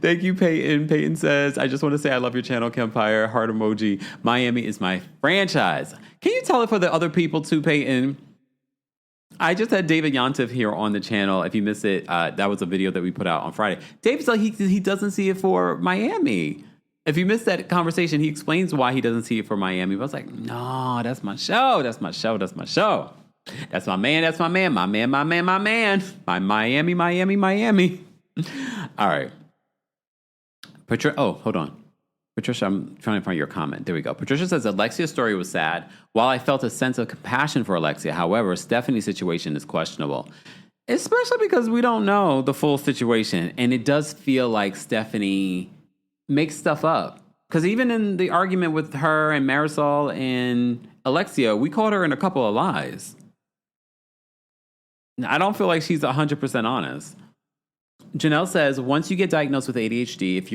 A: Thank you, Peyton. Peyton says, I just want to say I love your channel, Kempire. Heart emoji. Miami is my franchise. Can you tell it for the other people too, Peyton? I just had David Yontif here on the channel. If you missed it, that was a video that we put out on Friday. David said he doesn't see it for Miami. If you missed that conversation, he explains why he doesn't see it for Miami. But I was like, no, that's my show. That's my show. That's my show. That's my man. That's my man. My man, my man, my man. My Miami, Miami, Miami. All right. Hold on. Patricia, I'm trying to find your comment. There we go. Patricia says, Alexia's story was sad. While I felt a sense of compassion for Alexia, however, Stephanie's situation is questionable. Especially because we don't know the full situation. And it does feel like Stephanie makes stuff up. Because even in the argument with her and Marysol and Alexia, we caught her in a couple of lies. I don't feel like she's 100% honest. Janelle says, once you get diagnosed with ADHD, if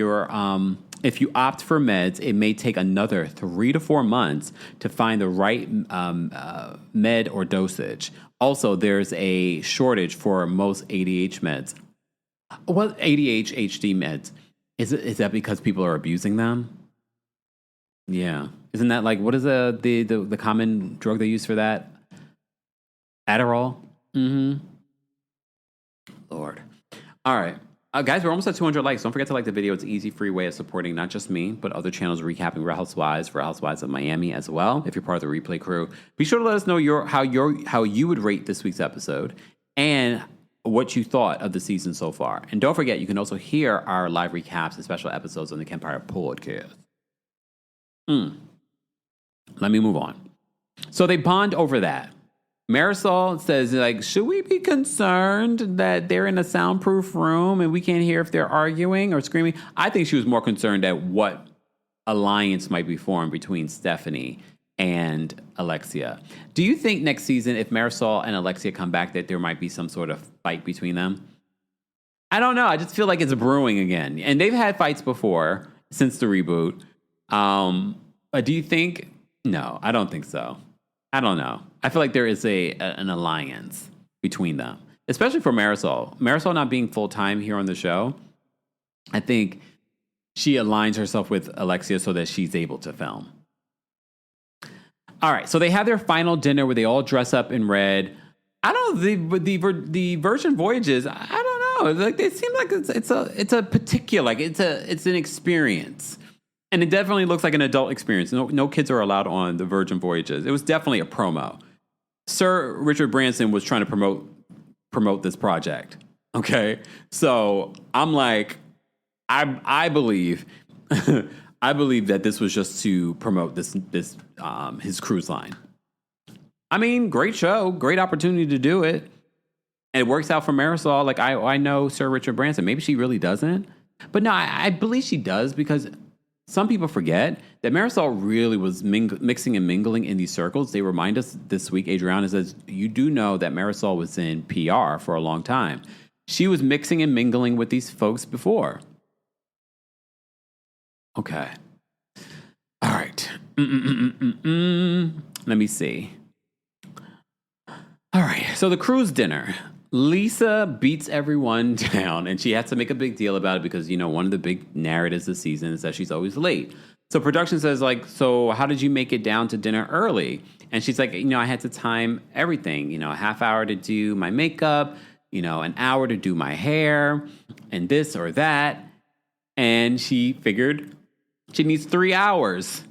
A: you opt for meds, it may take another 3 to 4 months to find the right med or dosage. Also, there's a shortage for most ADHD meds. What ADHD meds? Is that because people are abusing them? Yeah. Isn't that like, what is the common drug they use for that? Adderall? Mm-hmm. Lord. All right. Guys, we're almost at 200 likes. Don't forget to like the video. It's an easy, free way of supporting not just me, but other channels recapping Real Housewives for Housewives of Miami as well. If you're part of the replay crew, be sure to let us know how you would rate this week's episode and what you thought of the season so far. And don't forget, you can also hear our live recaps and special episodes on the Kempire podcast. Let me move on. So they bond over that. Marysol says, like, should we be concerned that they're in a soundproof room and we can't hear if they're arguing or screaming? I think she was more concerned at what alliance might be formed between Stephanie and Alexia. Do you think next season, if Marysol and Alexia come back, that there might be some sort of fight between them? I don't know. I just feel like it's brewing again. And they've had fights before since the reboot. But do you think? No, I don't think so. I don't know. I feel like there is an alliance between them, especially for Marysol. Marysol not being full-time here on the show, I think she aligns herself with Alexia so that she's able to film. All right, so they have their final dinner where they all dress up in red. I don't know, the Virgin Voyages, I don't know. Like, they seem like it's a particular, like it's an experience. And it definitely looks like an adult experience. No kids are allowed on the Virgin Voyages. It was definitely a promo. Sir Richard Branson was trying to promote this project. Okay, so I'm like, I believe I believe that this was just to promote this his cruise line. I mean, great show, great opportunity to do it. And it works out for Marysol. Like, I know Sir Richard Branson. Maybe she really doesn't. But no, I believe she does because some people forget that Marysol really was mixing and mingling in these circles. They remind us this week, Adriana says, you do know that Marysol was in PR for a long time. She was mixing and mingling with these folks before. Okay. All right. Let me see. All right. So the cruise dinner. Lisa beats everyone down, and she has to make a big deal about it because, one of the big narratives this season is that she's always late. So production says, so how did you make it down to dinner early? And she's like, I had to time everything, a half hour to do my makeup, an hour to do my hair, and this or that. And she figured she needs 3 hours.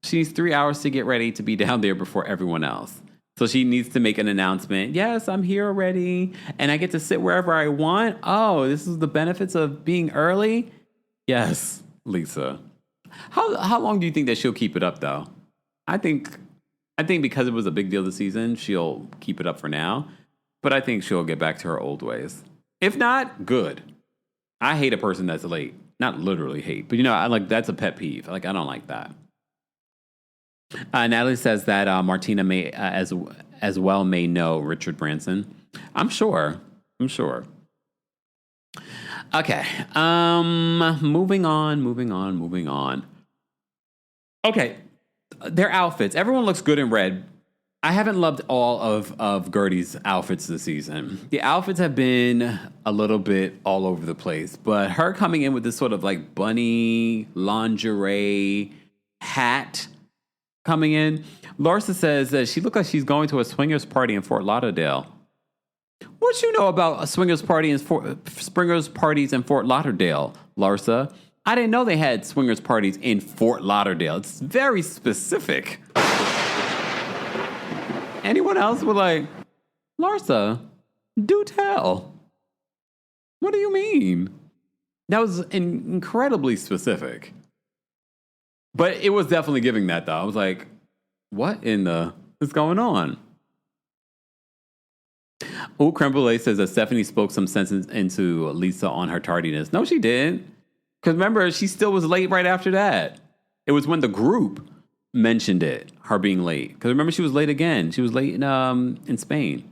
A: She needs 3 hours to get ready to be down there before everyone else. So she needs to make an announcement. Yes, I'm here already. And I get to sit wherever I want. Oh, this is the benefits of being early? Yes, Lisa. How long do you think that she'll keep it up, though? I think because it was a big deal this season, she'll keep it up for now. But I think she'll get back to her old ways. If not, good. I hate a person that's late. Not literally hate, but that's a pet peeve. I don't like that. Natalie says that Martina may as well may know Richard Branson. I'm sure. Okay. Moving on. Okay. Their outfits. Everyone looks good in red. I haven't loved all of Gertie's outfits this season. The outfits have been a little bit all over the place, but her coming in with this sort of bunny lingerie hat coming in. Larsa says that she looks like she's going to a swingers party in Fort Lauderdale. What you know about a swingers parties in Fort Lauderdale, Larsa? I didn't know they had swingers parties in Fort Lauderdale. It's very specific. Anyone else would Larsa, do tell. What do you mean? That was incredibly specific. But it was definitely giving that, though. I was like, what in the is going on? Oh, Creme Brulee says that Stephanie spoke some sense into Lisa on her tardiness. No, she didn't. Because remember, she still was late right after that. It was when the group mentioned it, her being late. Because remember, she was late again. She was late in Spain.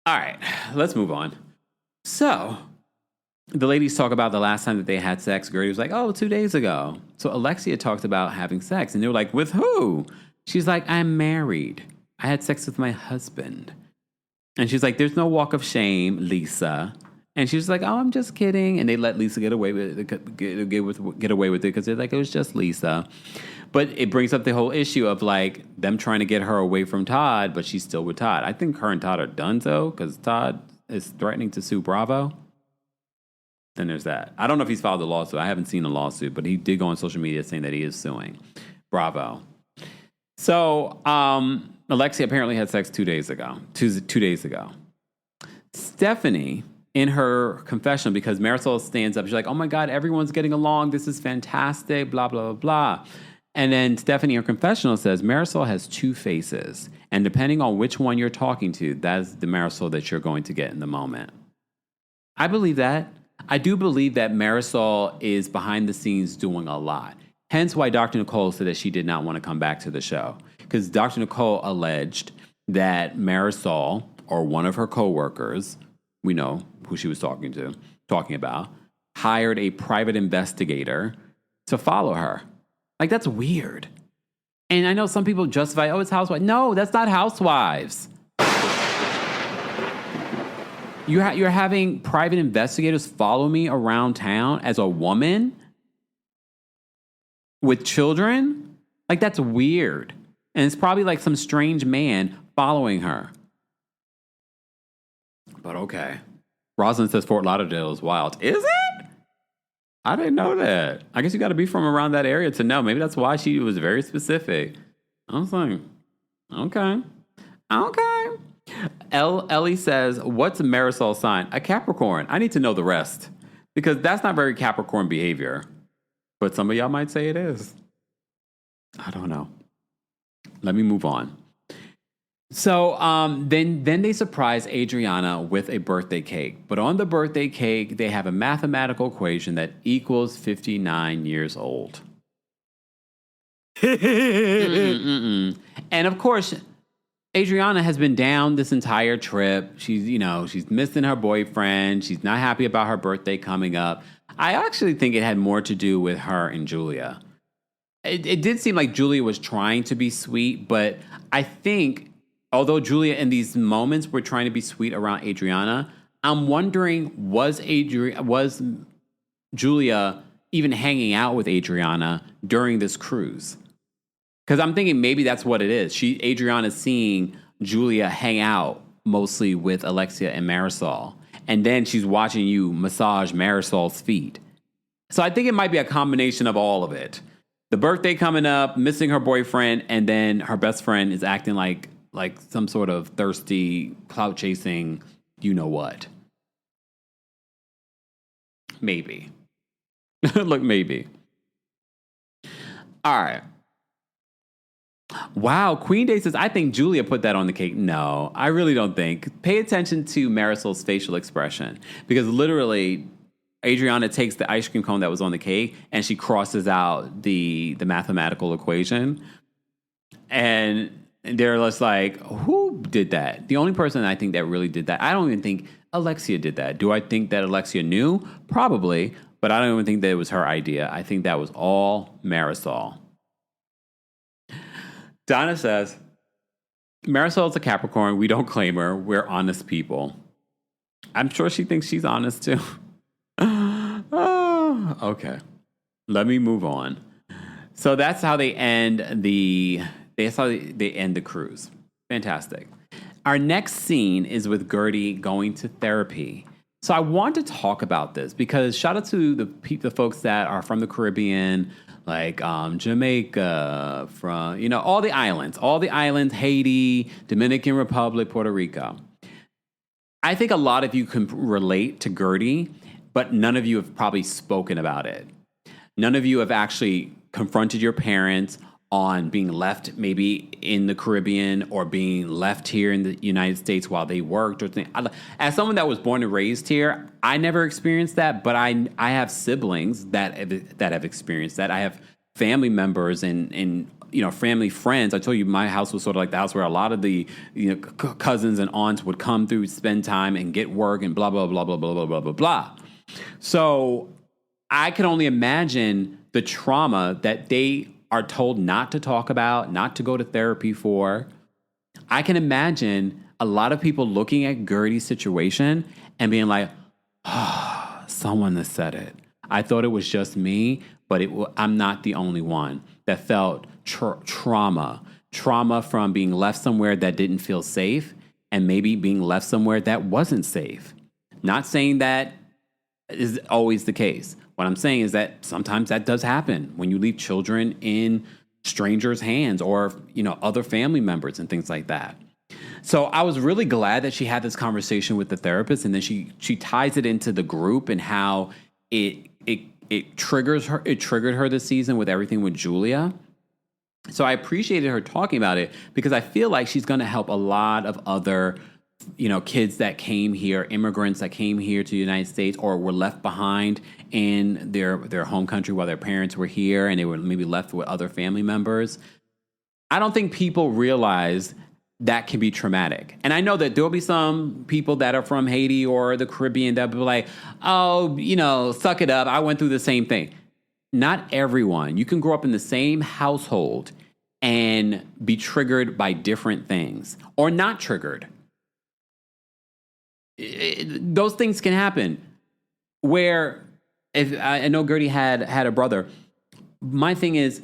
A: All right, let's move on. So the ladies talk about the last time that they had sex. Gertie was like, 2 days ago. So Alexia talked about having sex. And they were like, with who? She's like, I'm married. I had sex with my husband. And she's like, there's no walk of shame, Lisa. And she was like, I'm just kidding. And they let Lisa get away with it because they're like, it was just Lisa. But it brings up the whole issue of them trying to get her away from Todd, but she's still with Todd. I think her and Todd are done, though, because Todd is threatening to sue Bravo. Then there's that. I don't know if he's filed a lawsuit. I haven't seen a lawsuit, but he did go on social media saying that he is suing Bravo. So Alexia apparently had sex 2 days ago. 2 days ago. Stephanie, in her confessional, because Marysol stands up, she's like, oh my God, everyone's getting along. This is fantastic, blah, blah, blah, blah. And then Stephanie, in her confessional, says Marysol has two faces. And depending on which one you're talking to, that's the Marysol that you're going to get in the moment. I believe that. I do believe that Marysol is behind the scenes doing a lot. Hence why Dr. Nicole said that she did not want to come back to the show. Because Dr. Nicole alleged that Marysol, or one of her coworkers, we know who she was talking about, hired a private investigator to follow her. That's weird. And I know some people justify, it's Housewives. No, that's not Housewives. You're having private investigators follow me around town as a woman with children? That's weird. And it's probably some strange man following her. But okay. Rosalind says Fort Lauderdale is wild. Is it? I didn't know that. I guess you got to be from around that area to know. Maybe that's why she was very specific. I was like, okay. Ellie says, what's Marysol's sign? A Capricorn. I need to know the rest. Because that's not very Capricorn behavior. But some of y'all might say it is. I don't know. Let me move on. So then they surprise Adriana with a birthday cake. But on the birthday cake, they have a mathematical equation that equals 59 years old. And of course, Adriana has been down this entire trip. She's missing her boyfriend. She's not happy about her birthday coming up. I actually think it had more to do with her and Julia. It did seem like Julia was trying to be sweet, but I think although Julia in these moments were trying to be sweet around Adriana, I'm wondering, was Julia even hanging out with Adriana during this cruise? Because I'm thinking maybe that's what it is. Adriana's seeing Julia hang out mostly with Alexia and Marysol. And then she's watching you massage Marysol's feet. So I think it might be a combination of all of it. The birthday coming up, missing her boyfriend, and then her best friend is acting like some sort of thirsty, clout chasing, you know what. Maybe. Look, maybe. All right. Wow, Queen Day says, I think Julia put that on the cake. No, I really don't think. Pay attention to Marysol's facial expression. Because literally, Adriana takes the ice cream cone that was on the cake and she crosses out the mathematical equation. And they're just like, who did that? The only person I think that really did that, I don't even think Alexia did that. Do I think that Alexia knew? Probably. But I don't even think that it was her idea. I think that was all Marysol. Donna says, Marysol's a Capricorn. We don't claim her. We're honest people. I'm sure she thinks she's honest too. Oh, okay. Let me move on. So that's how they end the cruise. Fantastic. Our next scene is with Gertie going to therapy. So I want to talk about this because shout out to the folks that are from the Caribbean, like Jamaica, from all the islands, Haiti, Dominican Republic, Puerto Rico. I think a lot of you can relate to Gertie, but none of you have probably spoken about it. None of you have actually confronted your parents on being left maybe in the Caribbean or being left here in the United States while they worked or things. As someone that was born and raised here, I never experienced that, but I have siblings that have experienced that. I have family members and family friends. I told you my house was sort of like the house where a lot of the cousins and aunts would come through, spend time and get work and blah, blah, blah, blah, blah, blah, blah, blah, blah. So I can only imagine the trauma that they are told not to talk about, not to go to therapy for. I can imagine a lot of people looking at Gertie's situation and being like, oh, someone has said it. I thought it was just me, but I'm not the only one that felt trauma from being left somewhere that didn't feel safe and maybe being left somewhere that wasn't safe. Not saying that is always the case. What I'm saying is that sometimes that does happen when you leave children in strangers' hands or, other family members and things like that. So I was really glad that she had this conversation with the therapist, and then she ties it into the group and how it triggers her. It triggered her this season with everything with Julia. So I appreciated her talking about it because I feel like she's going to help a lot of other kids that came here, immigrants that came here to the United States or were left behind in their home country while their parents were here and they were maybe left with other family members. I don't think people realize that can be traumatic. And I know that there'll be some people that are from Haiti or the Caribbean that will be like, oh, suck it up. I went through the same thing. Not everyone. You can grow up in the same household and be triggered by different things or not triggered. Those things can happen. Where if I know Gertie had a brother, my thing is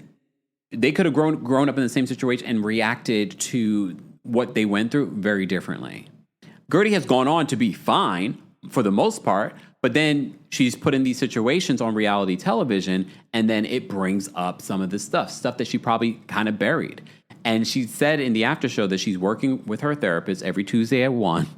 A: they could have grown up in the same situation and reacted to what they went through very differently. Gertie has gone on to be fine for the most part, but then she's put in these situations on reality television, and then it brings up some of this stuff that she probably kind of buried. And she said in the after show that she's working with her therapist every Tuesday at 1.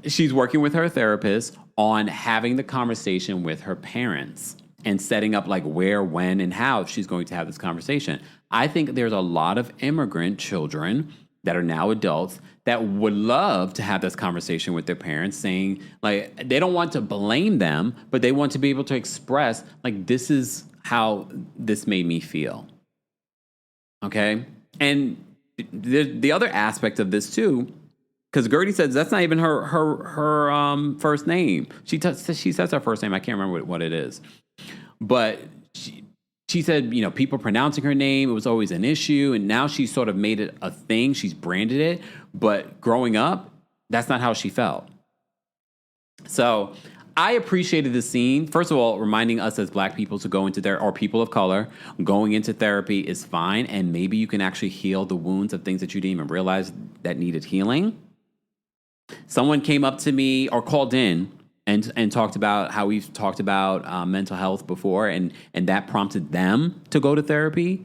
A: She's working with her therapist on having the conversation with her parents and setting up like where, when, and how she's going to have this conversation. I think there's a lot of immigrant children that are now adults that would love to have this conversation with their parents, saying, like, they don't want to blame them, but they want to be able to express, like, this is how this made me feel. Okay? And the other aspect of this, too, because Gertie says that's not even her first name. She says her first name. I can't remember what it is. But she said, people pronouncing her name, it was always an issue. And now she's sort of made it a thing. She's branded it. But growing up, that's not how she felt. So I appreciated this scene. First of all, reminding us as Black people to go into or people of color, going into therapy is fine. And maybe you can actually heal the wounds of things that you didn't even realize that needed healing. Someone came up to me or called in and talked about how we've talked about mental health before, and that prompted them to go to therapy.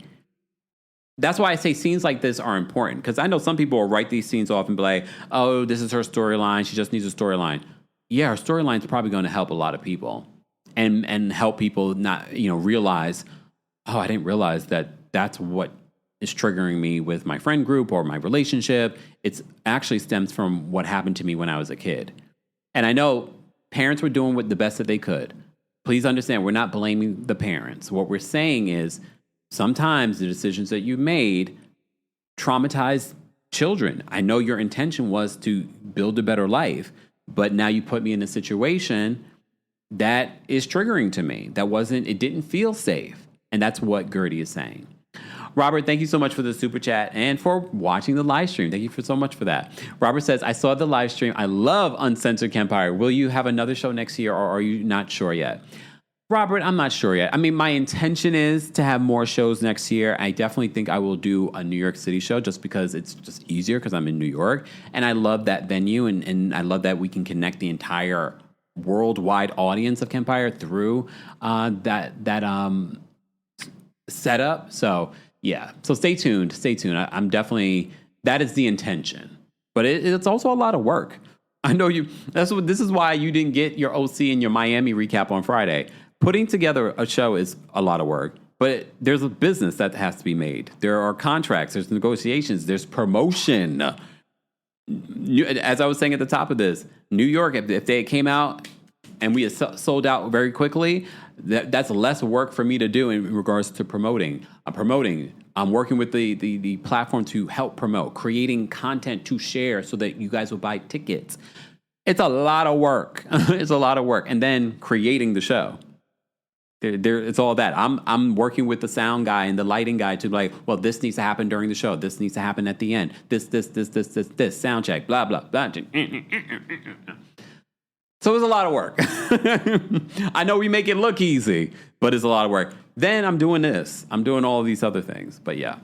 A: That's why I say scenes like this are important, because I know some people will write these scenes off and be like, oh, this is her storyline. She just needs a storyline. Yeah, her storyline is probably going to help a lot of people and help people not, realize, oh, I didn't realize that that's what is triggering me with my friend group or my relationship. It's actually stems from what happened to me when I was a kid. And I know parents were doing the best that they could. Please understand, we're not blaming the parents. What we're saying is sometimes the decisions that you made traumatize children. I know your intention was to build a better life, but now you put me in a situation that is triggering to me. It didn't feel safe. And that's what Gertie is saying. Robert, thank you so much for the super chat and for watching the live stream. Thank you so much for that. Robert says, I saw the live stream. I love Uncensored Kempire. Will you have another show next year, or are you not sure yet? Robert, I'm not sure yet. I mean, my intention is to have more shows next year. I definitely think I will do a New York City show just because it's just easier because I'm in New York. And I love that venue, and I love that we can connect the entire worldwide audience of Kempire through that setup. So, yeah. So stay tuned. Stay tuned. I'm definitely, that is the intention. But it's also a lot of work. I know this is why you didn't get your OC and your Miami recap on Friday. Putting together a show is a lot of work, but there's a business that has to be made. There are contracts, there's negotiations, there's promotion. As I was saying at the top of this, New York, if they came out and we had sold out very quickly, that's less work for me to do in regards to promoting. I'm working with the platform to help promote, creating content to share so that you guys will buy tickets. It's a lot of work. It's a lot of work. And then creating the show. It's all that. I'm working with the sound guy and the lighting guy to be like, well, this needs to happen during the show. This needs to happen at the end. This, sound check, blah, blah, blah. So it's a lot of work. I know we make it look easy, but it's a lot of work. Then I'm doing this. I'm doing all of these other things. But yeah.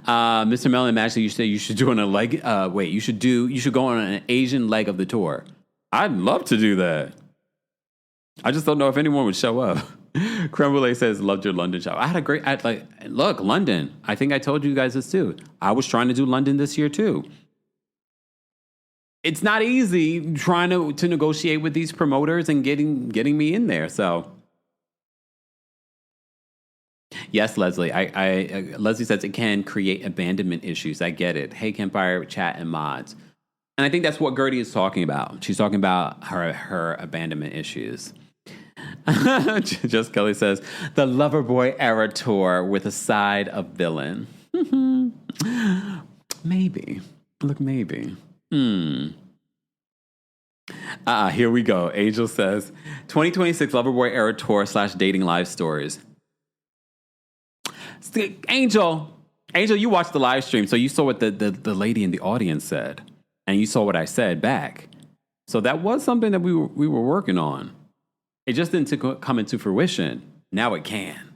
A: Mr. Mellon, actually, you said you should do on a leg. You should go on an Asian leg of the tour. I'd love to do that. I just don't know if anyone would show up. Creme Brulee says, loved your London show. Look, London. I think I told you guys this too. I was trying to do London this year too. It's not easy trying to negotiate with these promoters and getting me in there. So, yes, Leslie. Leslie says it can create abandonment issues. I get it. Hey, Kempire, chat, and mods. And I think that's what Gertie is talking about. She's talking about her abandonment issues. Just Kelly says, the Loverboy era tour with a side of villain. Maybe. Look, maybe. Here we go. Angel says, 2026 Loverboy era tour / dating live stories. Angel, you watched the live stream, so you saw what the lady in the audience said, and you saw what I said back. So that was something that we were working on. It just didn't come into fruition. Now it can.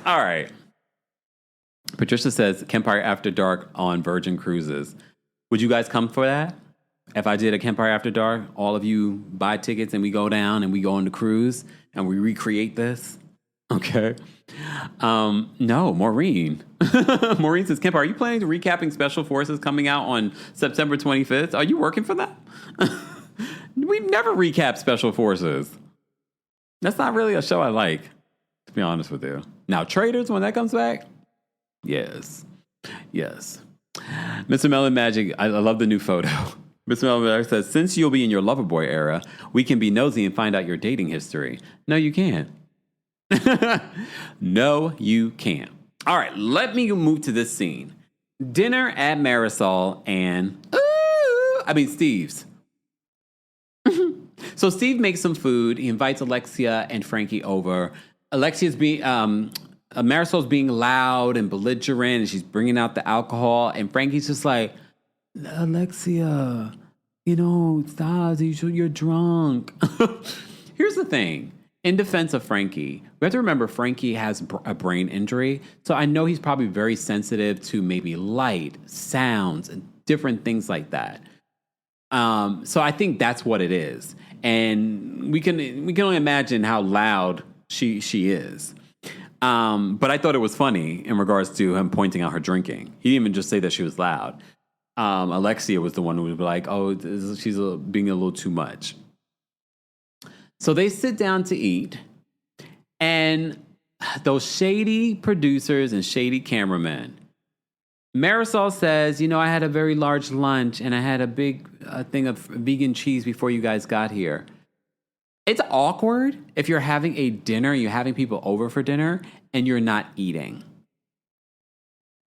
A: All right. Patricia says, Kempire After Dark on Virgin Cruises. Would you guys come for that? If I did a Kempire After Dark, all of you buy tickets and we go down and we go on the cruise and we recreate this? Okay. No, Maureen. Maureen says, Kempire, are you planning to recapping Special Forces coming out on September 25th? Are you working for that? We've never recapped Special Forces. That's not really a show I like, to be honest with you. Now, Traitors, when that comes back, Yes. Yes. Mr. Melon Magic, I love the new photo. Mr. Melon Magic says, since you'll be in your Loverboy era, we can be nosy and find out your dating history. No, you can't. No, you can't. All right, let me move to this scene. Dinner at Marysol and, Steve's. So Steve makes some food. He invites Alexia and Frankie over. Marysol's being loud and belligerent, and she's bringing out the alcohol. And Frankie's just like, Alexia, stop, you're drunk. Here's the thing. In defense of Frankie, we have to remember Frankie has a brain injury. So I know he's probably very sensitive to maybe light, sounds, and different things like that. So I think that's what it is. And we can only imagine how loud she is. But I thought it was funny in regards to him pointing out her drinking. He didn't even just say that she was loud. Alexia was the one who would be like, oh, she's being a little too much. So they sit down to eat, and those shady producers and shady cameramen. Marysol says, I had a very large lunch, and I had a big thing of vegan cheese before you guys got here. It's awkward if you're having a dinner, you're having people over for dinner, and you're not eating.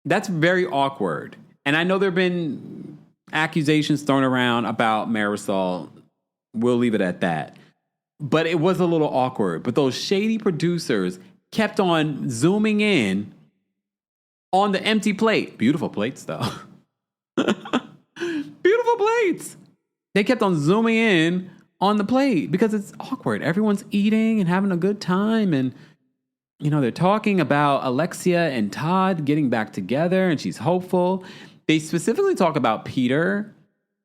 A: That's very awkward. And I know there have been accusations thrown around about Marysol. We'll leave it at that. But it was a little awkward. But those shady producers kept on zooming in on the empty plate. Beautiful plates, though. Beautiful plates. They kept on zooming in on the plate because it's awkward. Everyone's eating and having a good time. And, they're talking about Alexia and Todd getting back together, and she's hopeful. They specifically talk about Peter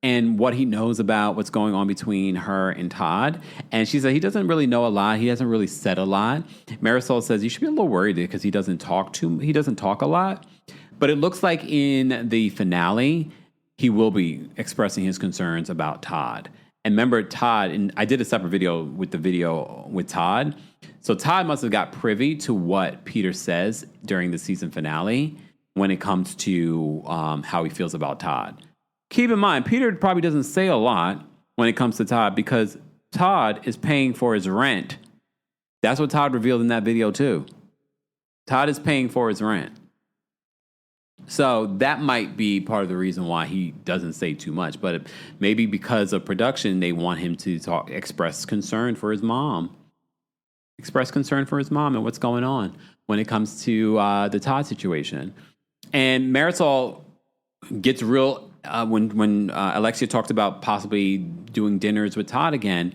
A: and what he knows about what's going on between her and Todd. And she said he doesn't really know a lot. He hasn't really said a lot. Marysol says you should be a little worried because he doesn't talk a lot. But it looks like in the finale, he will be expressing his concerns about Todd. And remember, Todd, and I did a separate video with Todd. So Todd must have got privy to what Peter says during the season finale when it comes to how he feels about Todd. Keep in mind, Peter probably doesn't say a lot when it comes to Todd because Todd is paying for his rent. That's what Todd revealed in that video too. Todd is paying for his rent. So that might be part of the reason why he doesn't say too much. But maybe because of production, they want him to express concern for his mom. Express concern for his mom and what's going on when it comes to the Todd situation. And Marysol gets real when Alexia talked about possibly doing dinners with Todd again.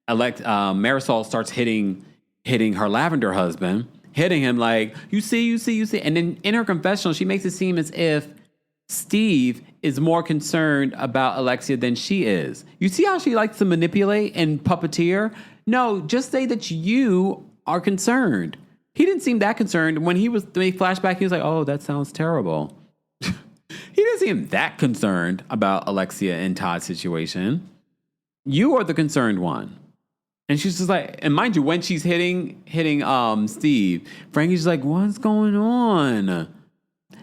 A: Marysol starts hitting her lavender husband, hitting him like, you see. And then in her confessional, she makes it seem as if Steve is more concerned about Alexia than she is. You see how she likes to manipulate and puppeteer? No, just say that you are concerned. He didn't seem that concerned. When he flashed back, he was like, oh, that sounds terrible. He didn't seem that concerned about Alexia and Todd's situation. You are the concerned one. And she's just like, and mind you, when she's hitting Steve, Frankie's like, what's going on?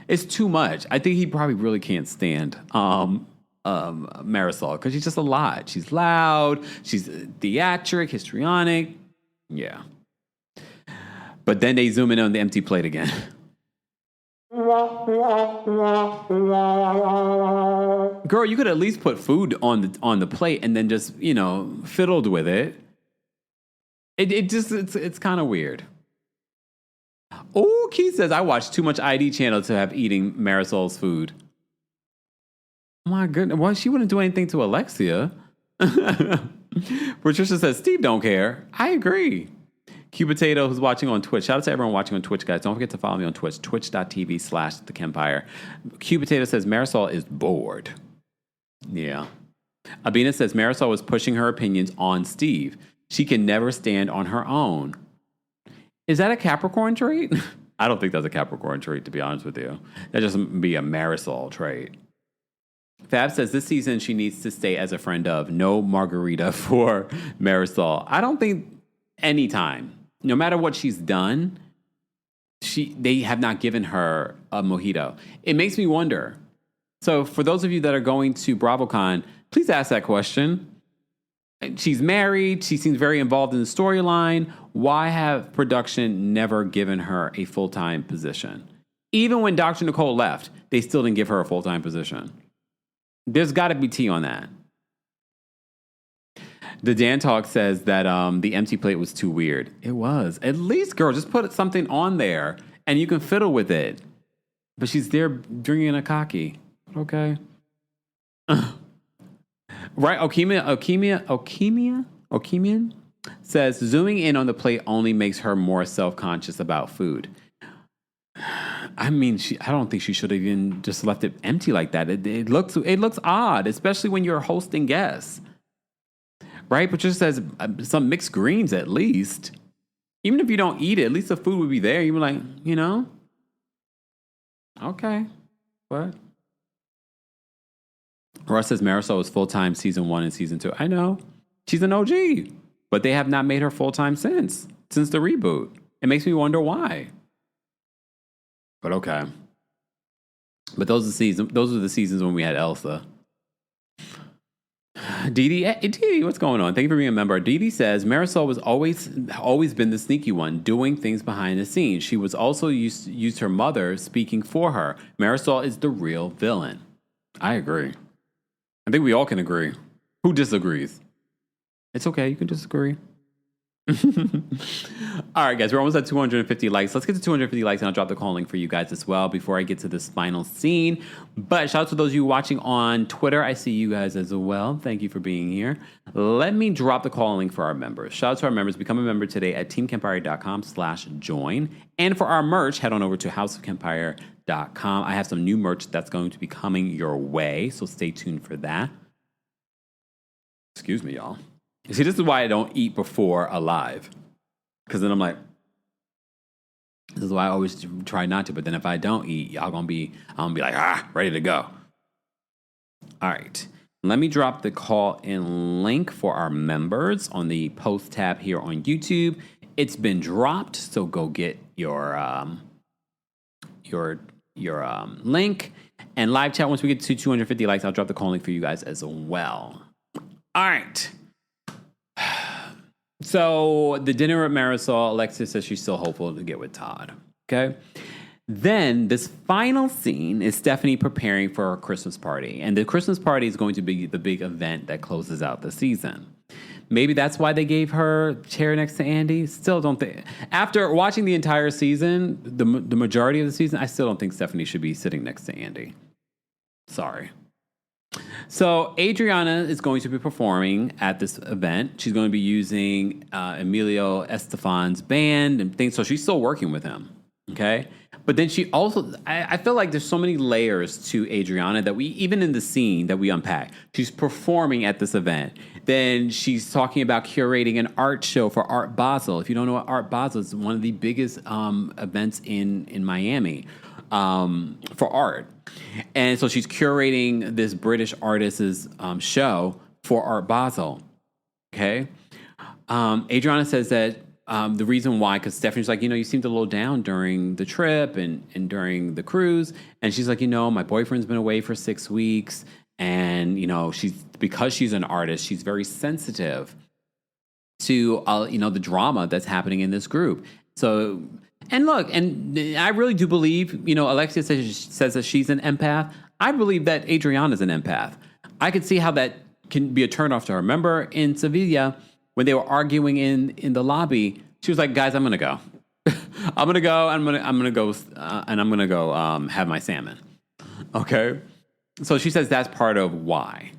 A: It's too much. I think he probably really can't stand Marysol because she's just a lot. She's loud. She's theatric, histrionic. Yeah. But then they zoom in on the empty plate again. Girl, you could at least put food on the plate and then just, fiddled with it. It's kind of weird. Oh, Keith says, I watched too much ID channel to have eating Marysol's food. My goodness. Well, she wouldn't do anything to Alexia. Patricia says, Steve don't care. I agree. Q Potato, who's watching on Twitch. Shout out to everyone watching on Twitch, guys. Don't forget to follow me on Twitch, twitch.tv/TheKempire. Q Potato says, Marysol is bored. Yeah. Abina says, Marysol was pushing her opinions on Steve. She can never stand on her own. Is that a Capricorn trait? I don't think that's a Capricorn trait, to be honest with you. That just be a Marysol trait. Fab says this season she needs to stay as a friend of. No margarita for Marysol. I don't think anytime, no matter what she's done, they have not given her a mojito. It makes me wonder. So for those of you that are going to BravoCon, please ask that question. She's married. She seems very involved in the storyline. Why have production never given her a full-time position? Even when Dr. Nicole left, they still didn't give her a full-time position. There's got to be tea on that. The Dan Talk says that the empty plate was too weird. It was. At least, girl, just put something on there and you can fiddle with it. But she's there drinking a cocky. Okay. Right, Okemian says zooming in on the plate only makes her more self-conscious about food. I mean, I don't think she should have even just left it empty like that. It looks odd, especially when you're hosting guests. Right? But just says some mixed greens at least. Even if you don't eat it, at least the food would be there. You'd be like, okay. What? Ross says Marysol was full-time season 1 and season 2. I know. She's an OG. But they have not made her full-time since the reboot. It makes me wonder why. But okay. But those are the seasons when we had Elsa. Dee, what's going on? Thank you for being a member. Dee says Marysol was always been the sneaky one, doing things behind the scenes. She was also used her mother speaking for her. Marysol is the real villain. I agree. I think we all can agree. Who disagrees? It's okay. You can disagree. All right, guys, we're almost at 250 likes. Let's get to 250 likes, and I'll drop the call link for you guys as well before I get to this final scene. But shout out to those of you watching on Twitter. I see you guys as well. Thank you for being here. Let me drop the call link for our members. Shout out to our members. Become a member today at TheKempire.com/join. And for our merch, head on over to HouseofKempire.com. I have some new merch that's going to be coming your way, so stay tuned for that. Excuse me, y'all. See, this is why I don't eat before a live. Because then I'm like, this is why I always try not to. But then if I don't eat, I'm gonna be like, ready to go. All right. Let me drop the call in link for our members on the post tab here on YouTube. It's been dropped, so go get your link. And live chat, once we get to 250 likes, I'll drop the call link for you guys as well. All right. So the dinner at Marysol, Alexis says she's still hopeful to get with Todd. Okay. Then this final scene is Stephanie preparing for her Christmas party. And the Christmas party is going to be the big event that closes out the season. Maybe that's why they gave her chair next to Andy. Still don't think. After watching the entire season, the majority of the season, I still don't think Stephanie should be sitting next to Andy. Sorry. So Adriana is going to be performing at this event. She's going to be using Emilio Estefan's band and things. So she's still working with him. Okay. But then she also, I feel like there's so many layers to Adriana that we, even in the scene that we unpack, she's performing at this event. Then she's talking about curating an art show for Art Basel. If you don't know what Art Basel is, one of the biggest events in Miami for art. And so she's curating this British artist's show for Art Basel. Okay. Adriana says that the reason why, because Stephanie's like, you seemed a little down during the trip and during the cruise. And she's like, my boyfriend's been away for 6 weeks. And, because she's an artist, she's very sensitive to, the drama that's happening in this group. So, and look, and I really do believe, Alexia says that she's an empath. I believe that Adriana's an empath. I could see how that can be a turnoff to her. Remember in Sevilla, when they were arguing in the lobby, she was like, guys, I'm going to go. I'm going to go have my salmon. Okay. So she says that's part of why.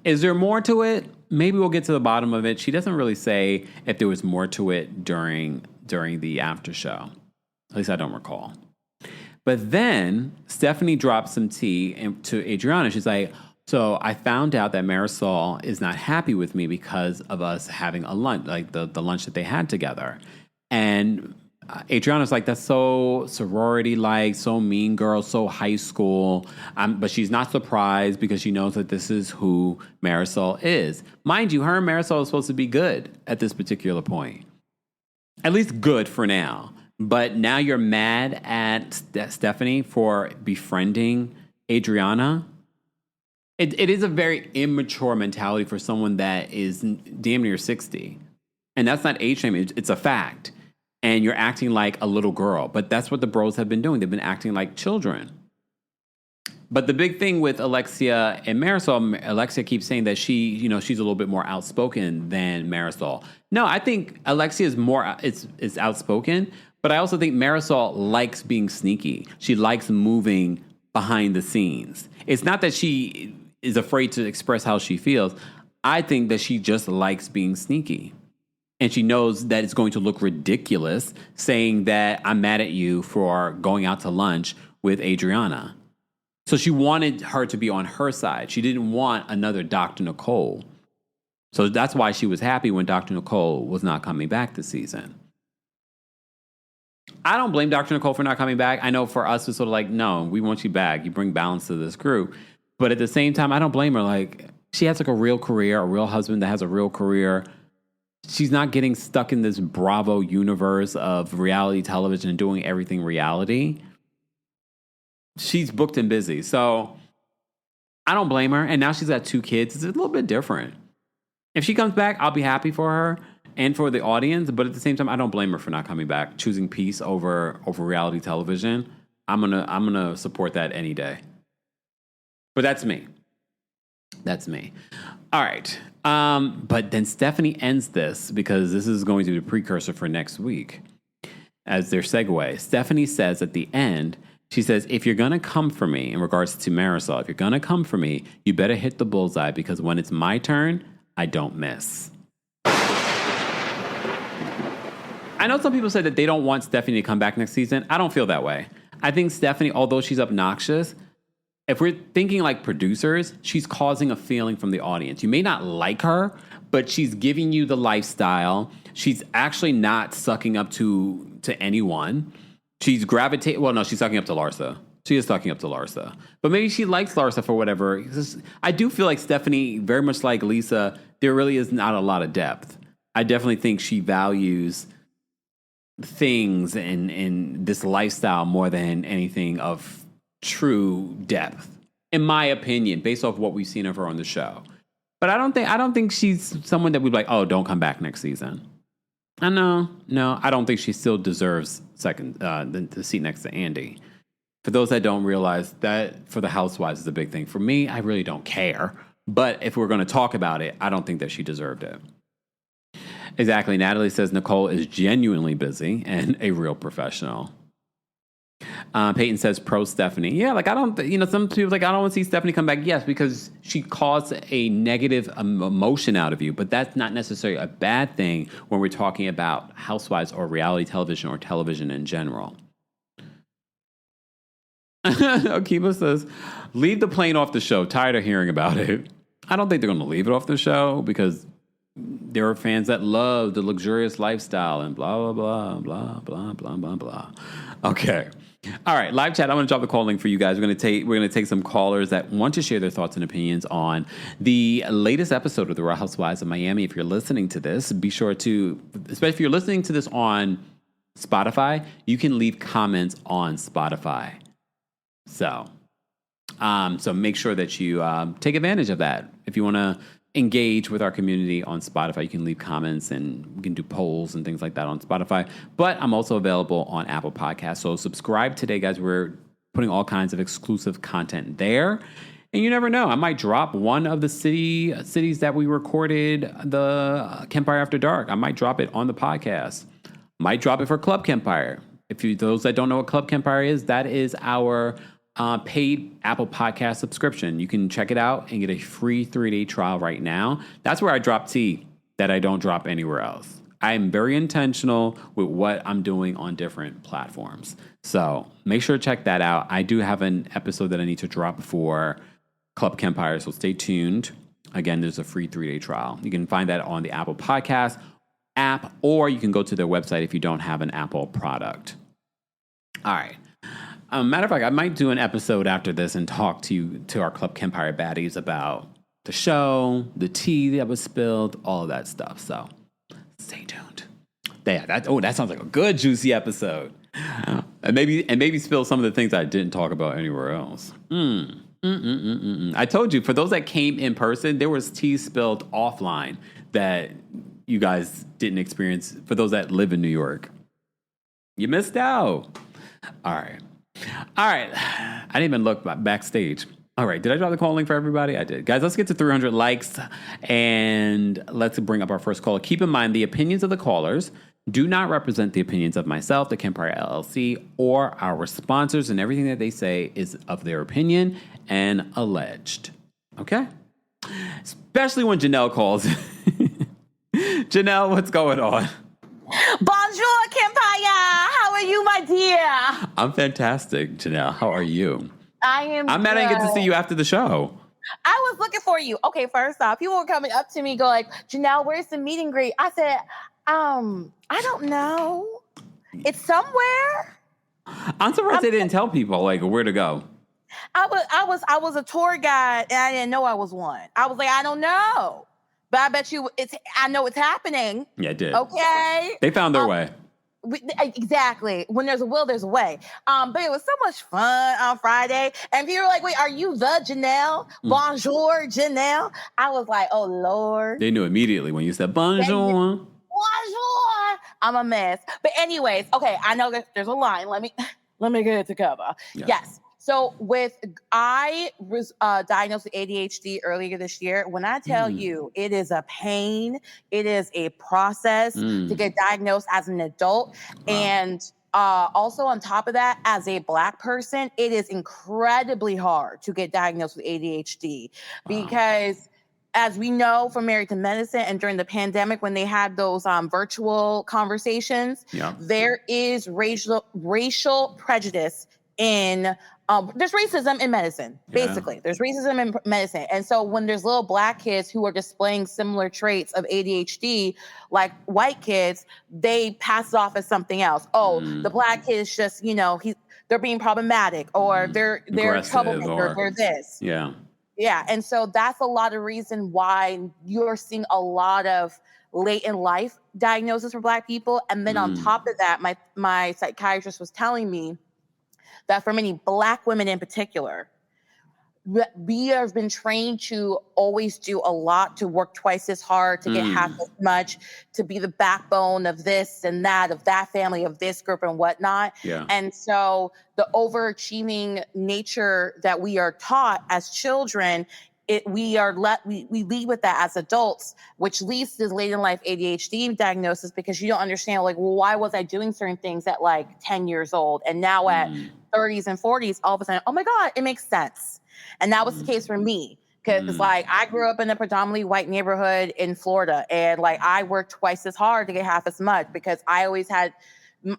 A: Is there more to it? Maybe we'll get to the bottom of it. She doesn't really say if there was more to it during the after show. At least I don't recall. But then Stephanie drops some tea to Adriana. She's like, so I found out that Marysol is not happy with me because of us having a lunch, like the lunch that they had together. And Adriana's like, that's so sorority-like, so mean girl, so high school. But she's not surprised because she knows that this is who Marysol is. Mind you, her and Marysol is supposed to be good at this particular point. At least good for now. But now you're mad at Stephanie for befriending Adriana. It is a very immature mentality for someone that is damn near 60. And that's not age shaming. It's a fact. And you're acting like a little girl. But that's what the bros have been doing. They've been acting like children. But the big thing with Alexia and Marysol, Alexia keeps saying that she's a little bit more outspoken than Marysol. No, I think Alexia is more is outspoken. But I also think Marysol likes being sneaky. She likes moving behind the scenes. It's not that she is afraid to express how she feels. I think that she just likes being sneaky. And she knows that it's going to look ridiculous saying that I'm mad at you for going out to lunch with Adriana. So she wanted her to be on her side. She didn't want another Dr. Nicole. So that's why she was happy when Dr. Nicole was not coming back this season. I don't blame Dr. Nicole for not coming back. I know for us, it's sort of like, no, we want you back. You bring balance to this group. But at the same time, I don't blame her. Like, she has like a real career, a real husband that has a real career. She's not getting stuck in this Bravo universe of reality television and doing everything reality. She's booked and busy. So I don't blame her. And now she's got 2 kids. It's a little bit different. If she comes back, I'll be happy for her and for the audience. But at the same time, I don't blame her for not coming back, choosing peace over reality television. I'm gonna support that any day. But that's me. That's me. All right. But then Stephanie ends this because this is going to be the precursor for next week as their segue. Stephanie says at the end, she says, if you're going to come for me, in regards to Marysol, if you're going to come for me, you better hit the bullseye because when it's my turn, I don't miss. I know some people said that they don't want Stephanie to come back next season. I don't feel that way. I think Stephanie, although she's obnoxious, if we're thinking like producers, she's causing a feeling from the audience. You may not like her, but she's giving you the lifestyle. She's actually not sucking up to anyone. She's gravitating. Well, no, she's sucking up to Larsa. She is sucking up to Larsa. But maybe she likes Larsa for whatever. I do feel like Stephanie, very much like Lisa, there really is not a lot of depth. I definitely think she values things and this lifestyle more than anything of true depth, in my opinion, based off what we've seen of her on the show. But I don't think she's someone that we'd be like, oh, don't come back next season. No, I don't think she still deserves the seat next to Andy. For those that don't realize, that for the Housewives is a big thing. For me, I really don't care. But if we're going to talk about it, I don't think that she deserved it. Exactly. Natalie says Nicole is genuinely busy and a real professional. Peyton says pro Stephanie. Yeah, like some people like, I don't want to see Stephanie come back. Yes, because she caused a negative emotion out of you, but that's not necessarily a bad thing when we're talking about Housewives or reality television or television in general. Akiba says, leave the plane off the show. Tired of hearing about it. I don't think they're going to leave it off the show because there are fans that love the luxurious lifestyle and blah, blah, blah, blah, blah, blah, blah. Okay. All right, live chat. I'm going to drop the call link for you guys. We're going to take some callers that want to share their thoughts and opinions on the latest episode of The Real Housewives of Miami. If you're listening to this, be sure to, especially if you're listening to this on Spotify, you can leave comments on Spotify. So make sure that you take advantage of that. If you want to engage with our community on Spotify, you can leave comments and we can do polls and things like that on Spotify. But I'm also available on Apple Podcasts. So subscribe today, guys. We're putting all kinds of exclusive content there. And you never know. I might drop one of the cities that we recorded the Kempire After Dark. I might drop it on the podcast. Might drop it for Club Kempire. Those that don't know what Club Kempire is, that is our paid Apple Podcast subscription. You can check it out and get a free 3-day trial right now. That's where I drop tea that I don't drop anywhere else. I'm very intentional with what I'm doing on different platforms. So make sure to check that out. I do have an episode that I need to drop for Club Kempire, so stay tuned. Again, there's a free 3-day trial. You can find that on the Apple Podcast app, or you can go to their website if you don't have an Apple product. All right. Matter of fact, I might do an episode after this and talk to our Club Kempire baddies about the show, the tea that was spilled, all of that stuff. So stay tuned. That sounds like a good juicy episode. And maybe spill some of the things I didn't talk about anywhere else. I told you, for those that came in person, there was tea spilled offline that you guys didn't experience. For those that live in New York, you missed out. All right. I didn't even look backstage. All right. Did I drop the call link for everybody? I did. Guys, let's get to 300 likes and let's bring up our first caller. Keep in mind, the opinions of the callers do not represent the opinions of myself, TheKempire LLC, or our sponsors, and everything that they say is of their opinion and alleged. Okay? Especially when Janelle calls. Janelle, what's going on?
B: Bonjour, Kempire. How are you, my dear?
A: I'm fantastic, Janelle. How are you?
B: I'm
A: mad I didn't get to see you after the show.
B: I was looking for you. Okay, first off, people were coming up to me, go like, Janelle, where's the meet and greet? I said, I don't know. It's somewhere.
A: I'm surprised they didn't tell people like where to go.
B: I was a tour guide and I didn't know I was one. I was like, I don't know. But I bet you I know it's happening.
A: Yeah, it did.
B: Okay.
A: They found their way.
B: Exactly. When there's a will, there's a way. But it was so much fun on Friday. And people were like, wait, are you the Janelle? Bonjour, Janelle. I was like, oh, Lord.
A: They knew immediately when you said bonjour.
B: Bonjour. I'm a mess. But anyways, okay, I know there's a line. Let me get it together. Yeah. Yes. So I was diagnosed with ADHD earlier this year. When I tell you it is a pain, it is a process to get diagnosed as an adult. Wow. And also on top of that, as a Black person, it is incredibly hard to get diagnosed with ADHD because as we know from Married to Medicine and during the pandemic when they had those virtual conversations, there is racial prejudice in there's racism in medicine, basically. There's racism in medicine. And so when there's little Black kids who are displaying similar traits of ADHD, like white kids, they pass it off as something else. Oh, the Black kid is just, they're being problematic or they're troublemaker, they're this.
A: Yeah.
B: Yeah. And so that's a lot of reason why you're seeing a lot of late in life diagnosis for Black people. And then on top of that, my psychiatrist was telling me that for many Black women in particular, we have been trained to always do a lot, to work twice as hard, to get half as much, to be the backbone of this and that, of that family, of this group and whatnot. Yeah. And so the overachieving nature that we are taught as children, we lead with that as adults, which leads to late in life ADHD diagnosis because you don't understand, like, well, why was I doing certain things at like 10 years old? And now at 30s and 40s, all of a sudden, oh my God, it makes sense. And that was the case for me. Because like I grew up in a predominantly white neighborhood in Florida and like I worked twice as hard to get half as much because I always had,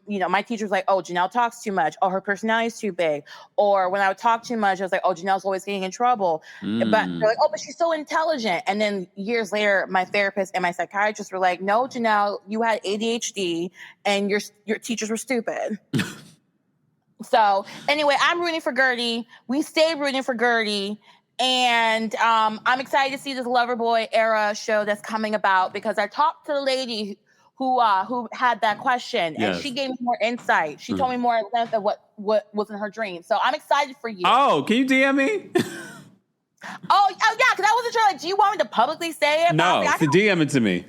B: my teacher was like, oh, Janelle talks too much. Oh, her personality is too big. Or when I would talk too much, I was like, oh, Janelle's always getting in trouble. But they're like, oh, but she's so intelligent. And then years later, my therapist and my psychiatrist were like, no, Janelle, you had ADHD and your teachers were stupid. So anyway, I'm rooting for Gertie. We stay rooting for Gertie. And I'm excited to see this Loverboy era show that's coming about because I talked to the lady who had that question and she gave me more insight. She told me more at length of what was in her dream. So I'm excited for you.
A: Oh, can you DM me?
B: oh yeah, because I wasn't sure. Like, do you want me to publicly say it?
A: No, DM it to me.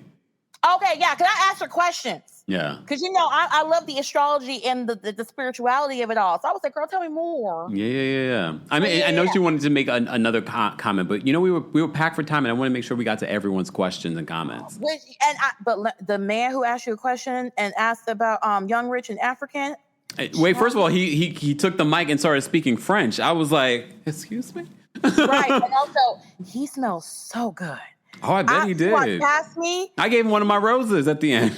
B: Okay, yeah, because I asked her questions.
A: Yeah.
B: Because, I love the astrology and the spirituality of it all. So I was like, girl, tell me more.
A: Yeah. I mean, I know she wanted to make another comment, but, we were packed for time, and I want to make sure we got to everyone's questions and comments.
B: But the man who asked you a question and asked about young, rich, and African.
A: Wait, first of all, he took the mic and started speaking French. I was like, excuse me?
B: Right. And also, he smells so good.
A: Oh, I bet he did.
B: Past me.
A: I gave him one of my roses at the end.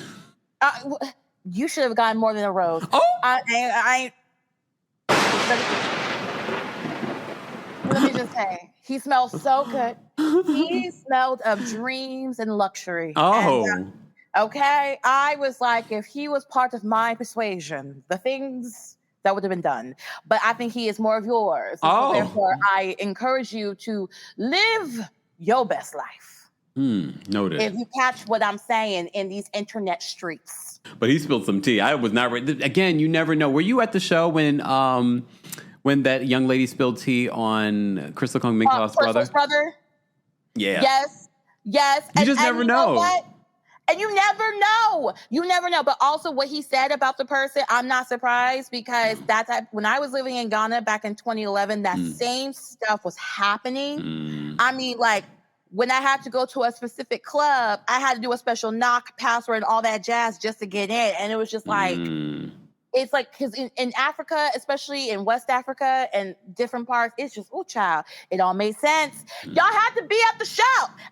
B: You should have gotten more than a rose.
A: Oh,
B: let me just say, he smells so good. He smelled of dreams and luxury.
A: Oh.
B: And, okay, I was like, if he was part of my persuasion, the things that would have been done. But I think he is more of yours.
A: Oh.
B: So therefore, I encourage you to live your best life.
A: Noted.
B: If you catch what I'm saying in these internet streets.
A: But he spilled some tea. I was not ready. Again, you never know. Were you at the show when that young lady spilled tea on Crystal Kong Minkoff's brother? Yeah.
B: Yes.
A: You just never know.
B: What? And you never know. You never know. But also what he said about the person, I'm not surprised because when I was living in Ghana back in 2011, that same stuff was happening. I mean, like, when I had to go to a specific club, I had to do a special knock password and all that jazz just to get in. And it was just like, it's like, because in Africa, especially in West Africa and different parts, it's just, oh, child, it all made sense. Y'all had to be at the show.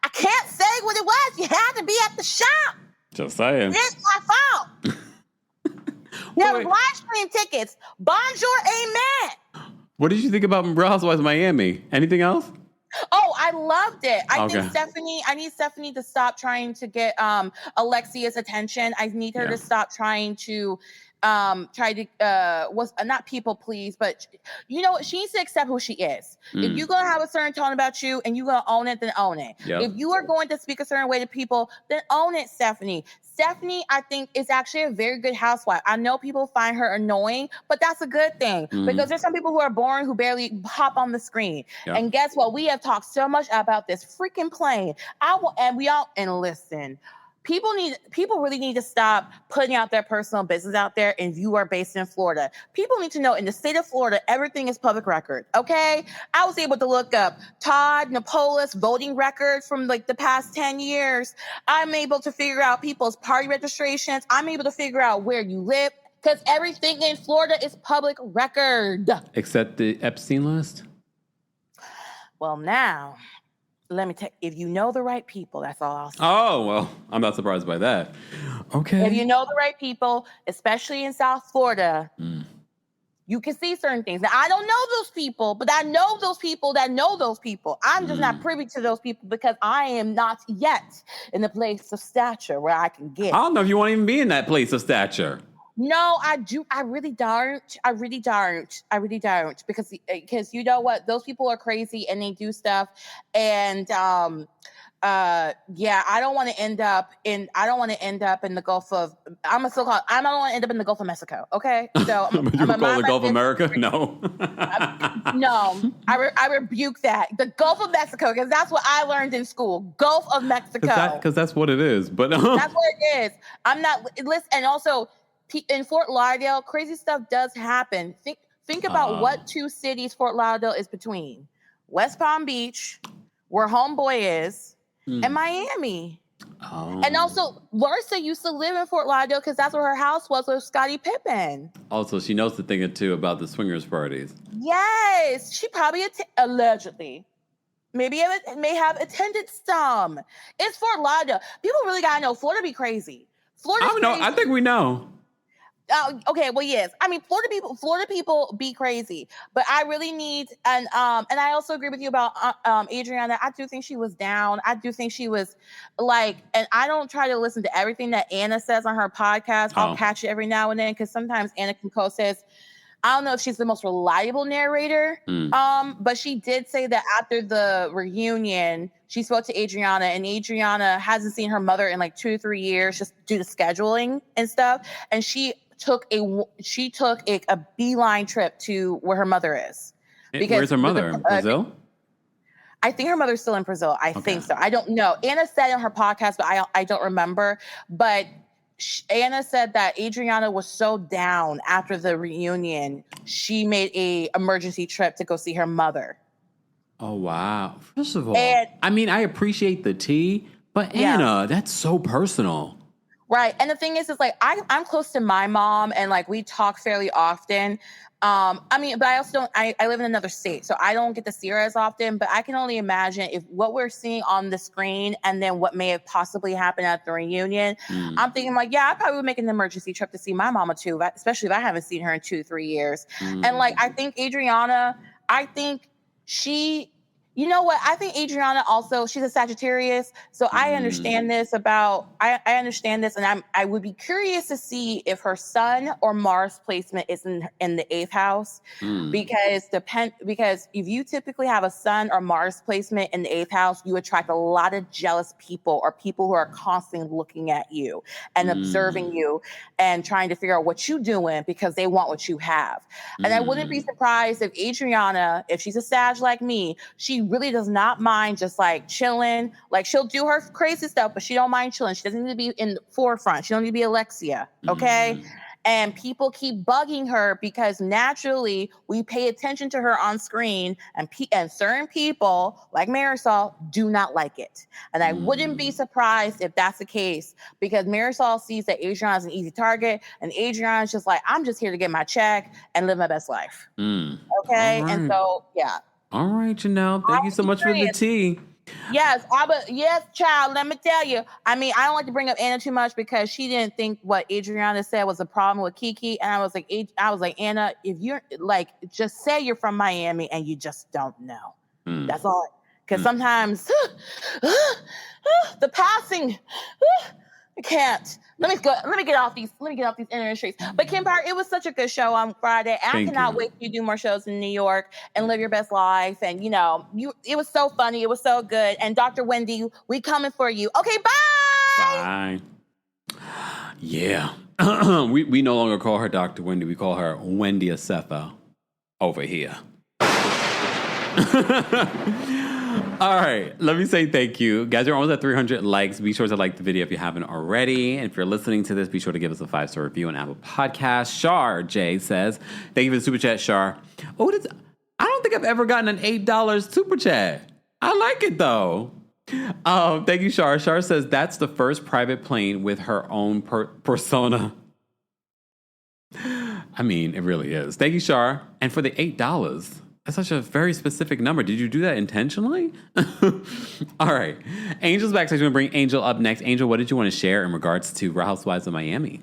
B: I can't say what it was. You had to be at the show.
A: Just saying.
B: It's my fault. There was live stream tickets. Bonjour, amen.
A: What did you think about Real Housewives of Miami? Anything else?
B: Oh, I loved it. I need Stephanie to stop trying to get Alexia's attention. I need her to stop trying to not people please, but you know what? She needs to accept who she is. If you're gonna have a certain tone about you and you're gonna own it, then own it.
A: Yep.
B: If you are going to speak a certain way to people, then own it, Stephanie. Stephanie, I think, is actually a very good housewife. I know people find her annoying, but that's a good thing because there's some people who are boring who barely hop on the screen. Yep. And guess what? We have talked so much about this freaking plane. And listen. People really need to stop putting out their personal business out there. And you are based in Florida. People need to know in the state of Florida, everything is public record. Okay. I was able to look up Todd Napolis voting records from like the past 10 years. I'm able to figure out people's party registrations. I'm able to figure out where you live because everything in Florida is public record.
A: Except the Epstein list?
B: Well, now... let me tell you, if you know the right people, that's all I'll say.
A: Oh, well, I'm not surprised by that. Okay.
B: If you know the right people, especially in South Florida, you can see certain things. Now, I don't know those people, but I know those people that know those people. I'm just not privy to those people because I am not yet in the place of stature where I can get.
A: I don't know if you want to even be in that place of stature.
B: No, I do. I really don't. Because you know what? Those people are crazy and they do stuff. And I don't want to end up in the Gulf of I don't want to end up in the Gulf of Mexico. Okay. So
A: you would call the Gulf of America? No.
B: No. I rebuke that. The Gulf of Mexico, because that's what I learned in school. Gulf of Mexico.
A: Because that's what it is. But
B: that's what it is. I'm not listen, and also in Fort Lauderdale, crazy stuff does happen. Think about what two cities Fort Lauderdale is between. West Palm Beach, where homeboy is, and Miami. Oh. And also, Larsa used to live in Fort Lauderdale because that's where her house was with Scottie Pippen.
A: Also, she knows the thing or two about the swingers parties.
B: Yes, she probably allegedly. May have attended some. It's Fort Lauderdale. People really gotta know Florida be crazy.
A: I think we know.
B: Okay, well, yes. I mean, Florida people be crazy, but I really need, and I also agree with you about Adriana. I do think she was down. I do think she was like, and I don't try to listen to everything that Anna says on her podcast. I'll catch it every now and then because sometimes Anna Kinko says, I don't know if she's the most reliable narrator, but she did say that after the reunion, she spoke to Adriana, and Adriana hasn't seen her mother in like 2-3 years just due to scheduling and stuff, and she took a beeline trip to where her mother is.
A: Where's her mother? In Brazil?
B: I think her mother's still in Brazil. I think so. I don't know. Anna said on her podcast, but I don't remember. But Anna said that Adriana was so down after the reunion, she made a emergency trip to go see her mother.
A: Oh, wow. First of all, I appreciate the tea, but Anna, that's so personal.
B: Right. And the thing is like, I'm close to my mom and like we talk fairly often. But I also don't, I live in another state, so I don't get to see her as often, but I can only imagine if what we're seeing on the screen and then what may have possibly happened at the reunion, I'm thinking like, I probably would make an emergency trip to see my mama too, especially if I haven't seen her in 2-3 years. And like, I think Adriana, she, You know what? I think Adriana also, she's a Sagittarius. So I understand this I understand this. And I would be curious to see if her sun or Mars placement is in the 8th house. Because if you typically have a sun or Mars placement in the 8th house, you attract a lot of jealous people or people who are constantly looking at you and observing you and trying to figure out what you're doing because they want what you have. And I wouldn't be surprised if Adriana, if she's a Sag like me, she really does not mind just like chilling. Like she'll do her crazy stuff, but she don't mind chilling. She doesn't need to be in the forefront. She don't need to be Alexia. Okay. And people keep bugging her because naturally we pay attention to her on screen, and certain people like Marysol do not like it. And I wouldn't be surprised if that's the case because Marysol sees that Adriana's an easy target, and Adriana's just like, I'm just here to get my check and live my best life. Okay.
A: Right.
B: And so, yeah.
A: All right, Janelle. Thank you so much for the tea.
B: Yes, yes, child. Let me tell you. I mean, I don't like to bring up Anna too much because she didn't think what Adriana said was a problem with Kiki, and I was like, Anna, if you're like, just say you're from Miami and you just don't know. That's all. Because sometimes the passing, I can't. Let me get off these internet streets. But Kempire, it was such a good show on Friday. And I cannot wait for you to do more shows in New York and live your best life. And it was so funny. It was so good. And Dr. Wendy, we coming for you. Okay, bye.
A: Bye. Yeah. we no longer call her Dr. Wendy. We call her Wendy Asetha over here. All right, let me say thank you. Guys, we're almost at 300 likes. Be sure to like the video if you haven't already. And if you're listening to this, be sure to give us a 5-star review on Apple Podcasts. Shar J says, thank you for the super chat, Shar. I don't think I've ever gotten an $8 super chat. I like it, though. Thank you, Shar. Shar says, that's the first private plane with her own persona. I mean, it really is. Thank you, Shar. And for the $8... that's such a very specific number. Did you do that intentionally? All right. Angel's backstage. We're going to bring Angel up next. Angel, what did you want to share in regards to Real Housewives of Miami?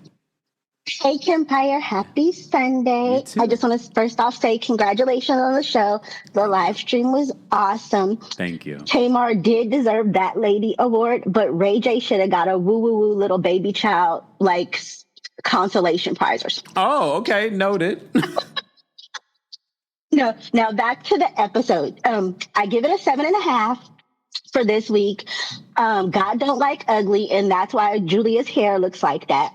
C: Hey, Kempire. Happy Sunday. I just want to first off say congratulations on the show. The live stream was awesome.
A: Thank you.
C: Tamar did deserve that lady award, but Ray J should have got a woo-woo-woo little baby child, like, consolation prize or something.
A: Oh, okay. Noted.
C: No, now back to the episode. I give it a 7.5 for this week. God don't like ugly, and that's why Julia's hair looks like that.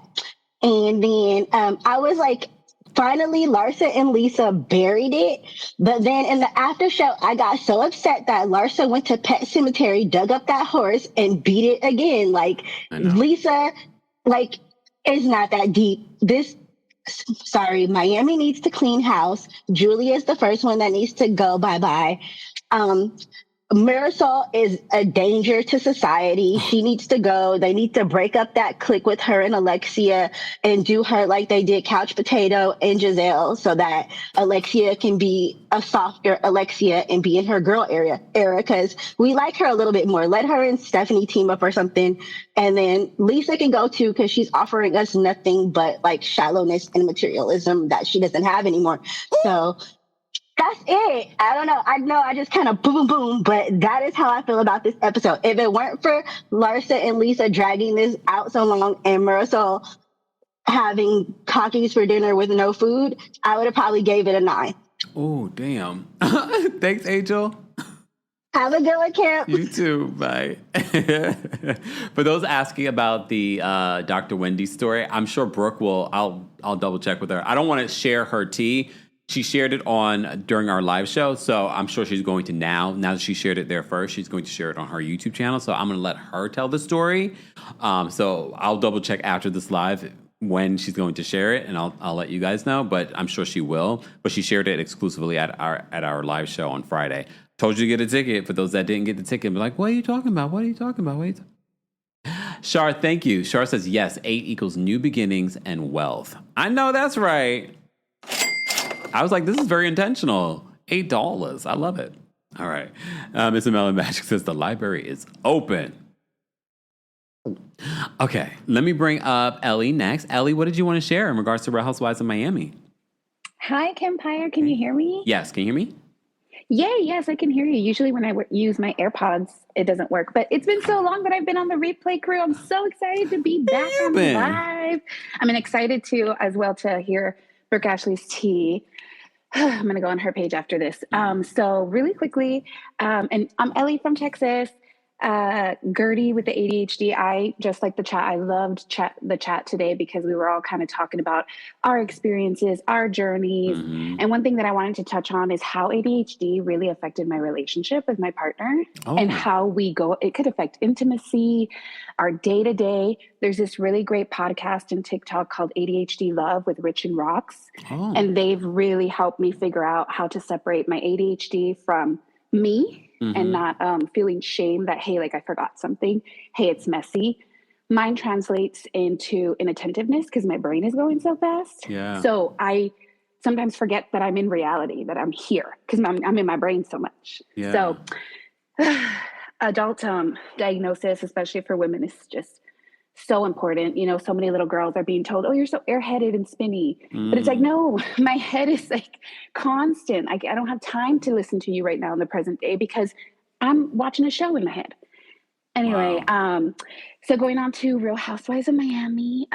C: And then I was like, finally, Larsa and Lisa buried it. But then in the after show, I got so upset that Larsa went to Pet Cemetery, dug up that horse, and beat it again. Like, Lisa, like, it's not that deep. Miami needs to clean house. Julia is the first one that needs to go bye-bye. Marysol is a danger to society. She needs to go. They need to break up that clique with her and Alexia and do her like they did Couch Potato and Giselle so that Alexia can be a softer Alexia and be in her girl era because we like her a little bit more. Let her and Stephanie team up or something. And then Lisa can go too because she's offering us nothing but like shallowness and materialism that she doesn't have anymore. So that's it. I don't know. I know I just kind of boom, boom, but that is how I feel about this episode. If it weren't for Larsa and Lisa dragging this out so long and Marysol having cookies for dinner with no food, I would have probably gave it a 9.
A: Oh, damn. Thanks, Angel.
C: Have a good one, Camp.
A: You too. Bye. For those asking about the Dr. Wendy story, I'm sure Brooke will. I'll double check with her. I don't want to share her tea. She shared it during our live show, so I'm sure she's going to now that she shared it there first, she's going to share it on her YouTube channel. So I'm going to let her tell the story. So I'll double check after this live when she's going to share it, and I'll let you guys know. But I'm sure she will. But she shared it exclusively at our live show on Friday. Told you to get a ticket. For those that didn't get the ticket, be like, what are you talking about? What are you talking about? What are you Shar, thank you. Shar says, yes, 8 equals new beginnings and wealth. I know that's right. I was like, this is very intentional. $8. I love it. All right. Miss Melon Magic says the library is open. Okay. Let me bring up Ellie next. Ellie, what did you want to share in regards to Real Housewives of Miami?
D: Hi, Kempire. Can you hear me?
A: Yes. Can you hear me?
D: Yay, yes, I can hear you. Usually when I use my AirPods, it doesn't work. But it's been so long that I've been on the replay crew. I'm so excited to be back on live. I'm excited to as well to hear Brooke Ashley's tea. I'm going to go on her page after this. So really quickly, and I'm Ellie from Texas. Gertie with the ADHD. I just like the chat. I loved the chat today because we were all kind of talking about our experiences, our journeys. And one thing that I wanted to touch on is how ADHD really affected my relationship with my partner and how it could affect intimacy, our day to day. There's this really great podcast and TikTok called ADHD Love with Rich and Rocks. And they've really helped me figure out how to separate my ADHD from me and not feeling shame that, hey, like I forgot something. Hey, it's messy. Mine translates into inattentiveness because my brain is going so fast. So I sometimes forget that I'm in reality, that I'm here because I'm in my brain so much. So adult diagnosis, especially for women, is just so important. You know, so many little girls are being told, oh, you're so airheaded and spinny. But it's like, no, my head is like constant. I don't have time to listen to you right now in the present day because I'm watching a show in my head. Anyway, so going on to Real Housewives of Miami,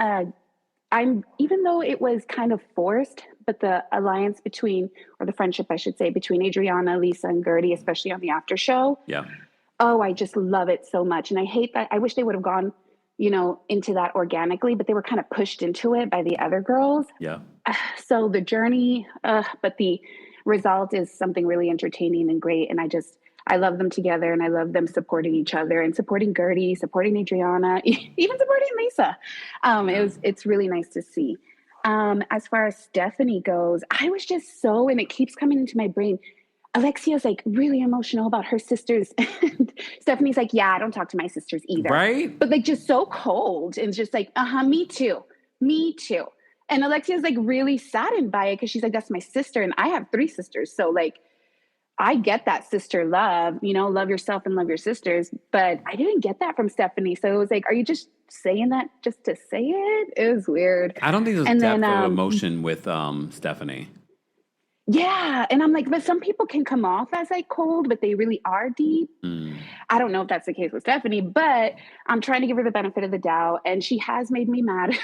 D: even though it was kind of forced, but the alliance between, or the friendship, I should say, between Adriana, Lisa, and Gertie, especially on the after show. Oh, I just love it so much. And I hate that. I wish they would have gone, you know, into that organically, but they were kind of pushed into it by the other girls. So the journey, but the result is something really entertaining and great. And I love them together, and I love them supporting each other and supporting Gertie, supporting Adriana, even supporting Lisa. It's really nice to see. As far as Stephanie goes, I was just so, and it keeps coming into my brain, Alexia's like really emotional about her sisters. And Stephanie's like, yeah, I don't talk to my sisters either. Right. But like just so cold and just like, me too. Me too. And Alexia's like really saddened by it because she's like, that's my sister. And I have 3 sisters. So like, I get that sister love, you know, love yourself and love your sisters. But I didn't get that from Stephanie. So it was like, are you just saying that just to say it? It was weird.
A: I don't think there's depth of emotion with Stephanie.
D: Yeah. And I'm like, but some people can come off as like cold, but they really are deep. I don't know if that's the case with Stephanie, but I'm trying to give her the benefit of the doubt. And she has made me mad,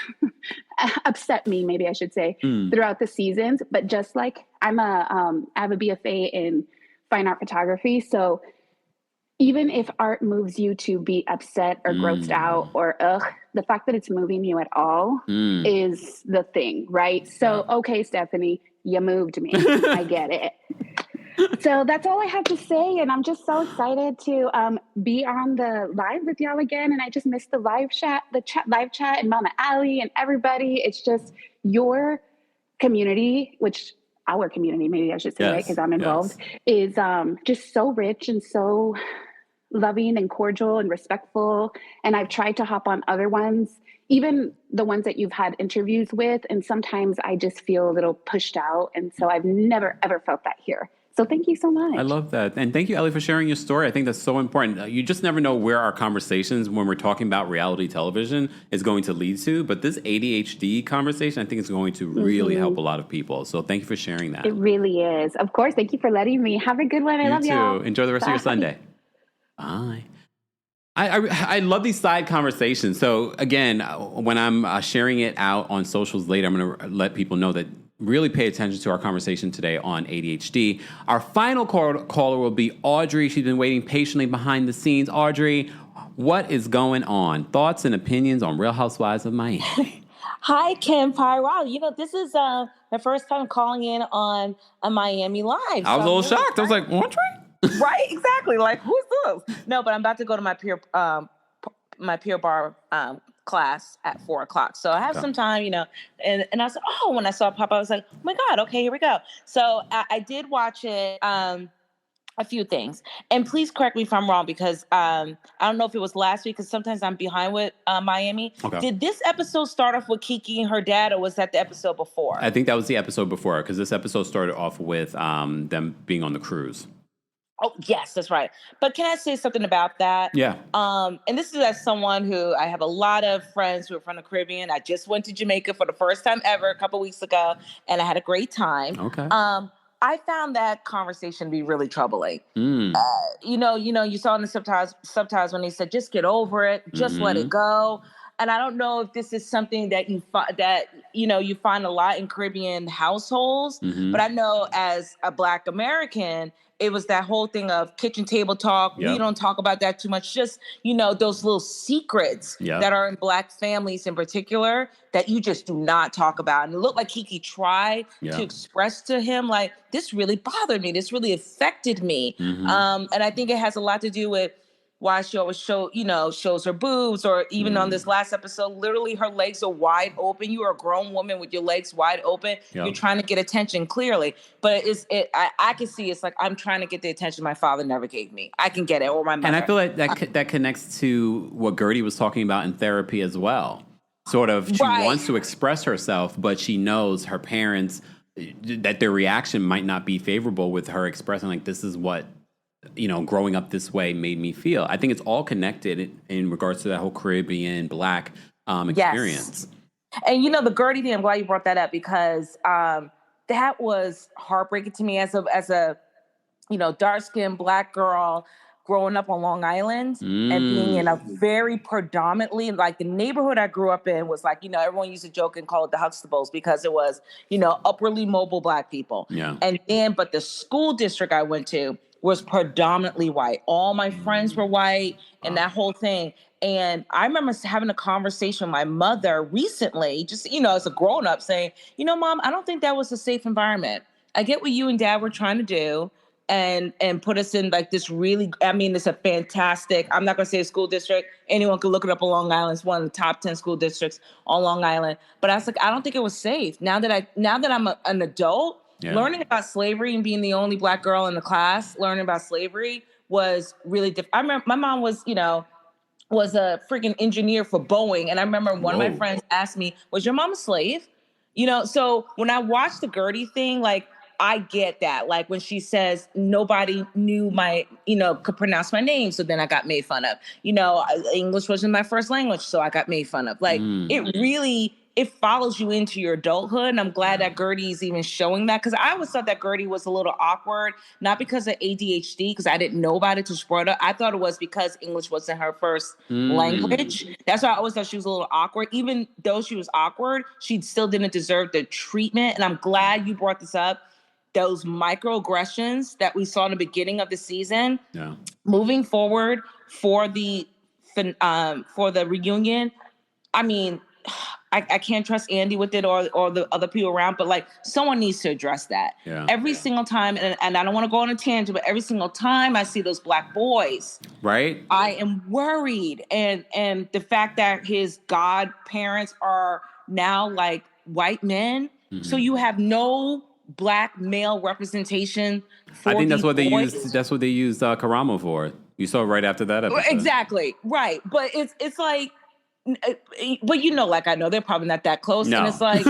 D: upset me, maybe I should say, throughout the seasons. But just like I have a BFA in fine art photography. So even if art moves you to be upset or grossed out or the fact that it's moving you at all is the thing, right? So, okay, Stephanie, you moved me. I get it. So that's all I have to say. And I'm just so excited to be on the live with y'all again. And I just missed the live chat and Mama Allie and everybody. It's just your community, our community, maybe I should say, right? Because I'm involved, is just so rich and so loving and cordial and respectful. And I've tried to hop on other ones, even the ones that you've had interviews with. And sometimes I just feel a little pushed out. And so I've never, ever felt that here. So thank you so much.
A: I love that. And thank you, Ellie, for sharing your story. I think that's so important. You just never know where our conversations, when we're talking about reality television, is going to lead to. But this ADHD conversation, I think is going to really help a lot of people. So thank you for sharing that.
D: It really is. Of course. Thank you for letting me. Have a good one. I love y'all.
A: You too. Enjoy the rest of your Sunday. Bye. I love these side conversations. So again, when I'm sharing it out on socials later, I'm going to let people know that really pay attention to our conversation today on ADHD. Our final caller will be Audrey. She's been waiting patiently behind the scenes. Audrey, what is going on? Thoughts and opinions on Real Housewives of Miami?
E: Hi, Kempire. Wow, this is my first time calling in on a Miami Live.
A: I was a little shocked. I was like, Audrey?
E: Right, exactly. Like, who's this? No, but I'm about to go to my peer bar class at 4:00. So I have some time, and I said, when I saw it pop, I was like, oh my God, okay, here we go. So I did watch it, a few things, and please correct me if I'm wrong, because I don't know if it was last week, because sometimes I'm behind with Miami. Okay. Did this episode start off with Kiki and her dad, or was that the episode before?
A: I think that was the episode before, because this episode started off with them being on the cruise.
E: Oh, yes, that's right. But can I say something about that?
A: Yeah.
E: And this is as someone who, I have a lot of friends who are from the Caribbean. I just went to Jamaica for the first time ever a couple weeks ago, and I had a great time.
A: Okay.
E: I found that conversation to be really troubling.
A: Mm.
E: You saw in the subtitles when they said, "Just get over it, just let it go." And I don't know if this is something that you find a lot in Caribbean households, but I know as a Black American, it was that whole thing of kitchen table talk.
A: Yep.
E: We don't talk about that too much. Just, those little secrets that are in Black families in particular that you just do not talk about. And it looked like Kiki tried to express to him, like, this really bothered me. This really affected me. And I think it has a lot to do with why she always shows her boobs, or even on this last episode, literally her legs are wide open. You are a grown woman with your legs wide open. Yep. You're trying to get attention, clearly. But I can see it's like, I'm trying to get the attention my father never gave me. I can get it, or my mother.
A: And I feel like that connects to what Gertie was talking about in therapy as well. Sort of, she wants to express herself, but she knows her parents, that their reaction might not be favorable with her expressing, like, this is what, growing up this way made me feel. I think it's all connected in regards to that whole Caribbean Black experience.
E: Yes. And the Gertie thing, I'm glad you brought that up, because that was heartbreaking to me as a dark-skinned Black girl growing up on Long Island and being in a very predominantly, like, the neighborhood I grew up in was like, everyone used to joke and call it the Huxtables because it was, upwardly mobile Black people. Yeah. But the school district I went to was predominantly white. All my friends were white and that whole thing. And I remember having a conversation with my mother recently, just, as a grown up, saying, Mom, I don't think that was a safe environment. I get what you and Dad were trying to do and put us in like this really, it's a fantastic, I'm not going to say a school district. Anyone can look it up on Long Island. It's one of the top 10 school districts on Long Island. But I was like, I don't think it was safe. Now that I'm an adult, learning about slavery and being the only Black girl in the class, learning about slavery was really different. I remember my mom was a freaking engineer for Boeing. And I remember one of my friends asked me, was your mom a slave? So when I watched the Gertie thing, like, I get that. Like, when she says nobody knew could pronounce my name, so then I got made fun of. English wasn't my first language, so I got made fun of. Like, it follows you into your adulthood. And I'm glad that Gertie's even showing that, because I always thought that Gertie was a little awkward, not because of ADHD, because I didn't know about it till she brought it up. I thought it was because English wasn't her first language. That's why I always thought she was a little awkward. Even though she was awkward, she still didn't deserve the treatment. And I'm glad you brought this up. Those microaggressions that we saw in the beginning of the season, moving forward for the reunion, I can't trust Andy with it or the other people around, but like, someone needs to address that. Yeah. Every single time, and I don't want to go on a tangent, but every single time I see those Black boys, right, I am worried. And the fact that his godparents are now like white men, so you have no Black male representation.
A: I think that's what they used. That's what they used Karamo for. You saw right after that episode.
E: Exactly, right. But it's like. But like I know they're probably not that close, and it's like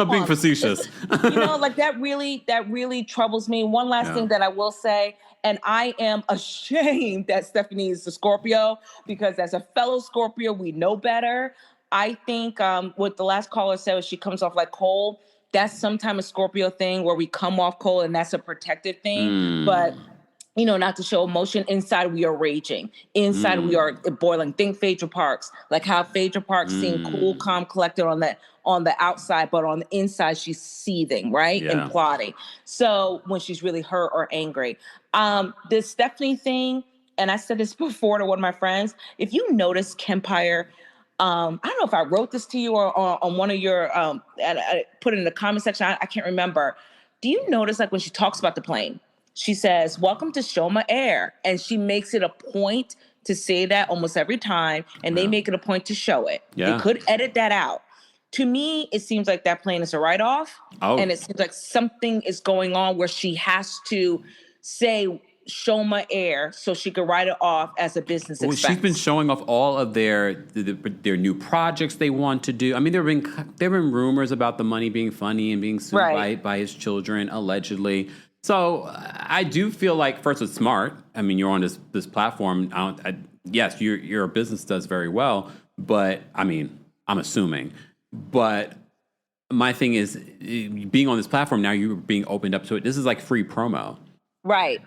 A: being facetious.
E: Like that really troubles me. One last thing that I will say, and I am ashamed that Stephanie is a Scorpio, because as a fellow Scorpio, we know better. I think what the last caller said was she comes off like cold. That's sometimes a Scorpio thing where we come off cold, and that's a protective thing, but. Not to show emotion. Inside, we are raging. Inside, we are boiling. Think Phaedra Parks. Like how Phaedra Parks seemed cool, calm, collected on the outside, but on the inside, she's seething, right? Yeah. And plotting. So when she's really hurt or angry. The Stephanie thing, and I said this before to one of my friends, if you notice Kempire, I don't know if I wrote this to you or on one of your, and I put it in the comment section, I can't remember. Do you notice, like, when she talks about the plane, she says, "Welcome to Shoma Air." And she makes it a point to say that almost every time. And they make it a point to show it. Yeah. They could edit that out. To me, it seems like that plane is a write-off. Oh. And it seems like something is going on where she has to say Shoma Air so she could write it off as a business expense.
A: She's been showing off all of their new projects they want to do. I mean, there have been rumors about the money being funny and being sued by his children, allegedly. So I do feel like, first, it's smart. I mean, you're on this platform. Yes, your business does very well, but I mean, I'm assuming. But my thing is being on this platform now, you're being opened up to it. This is like free promo.
E: Right.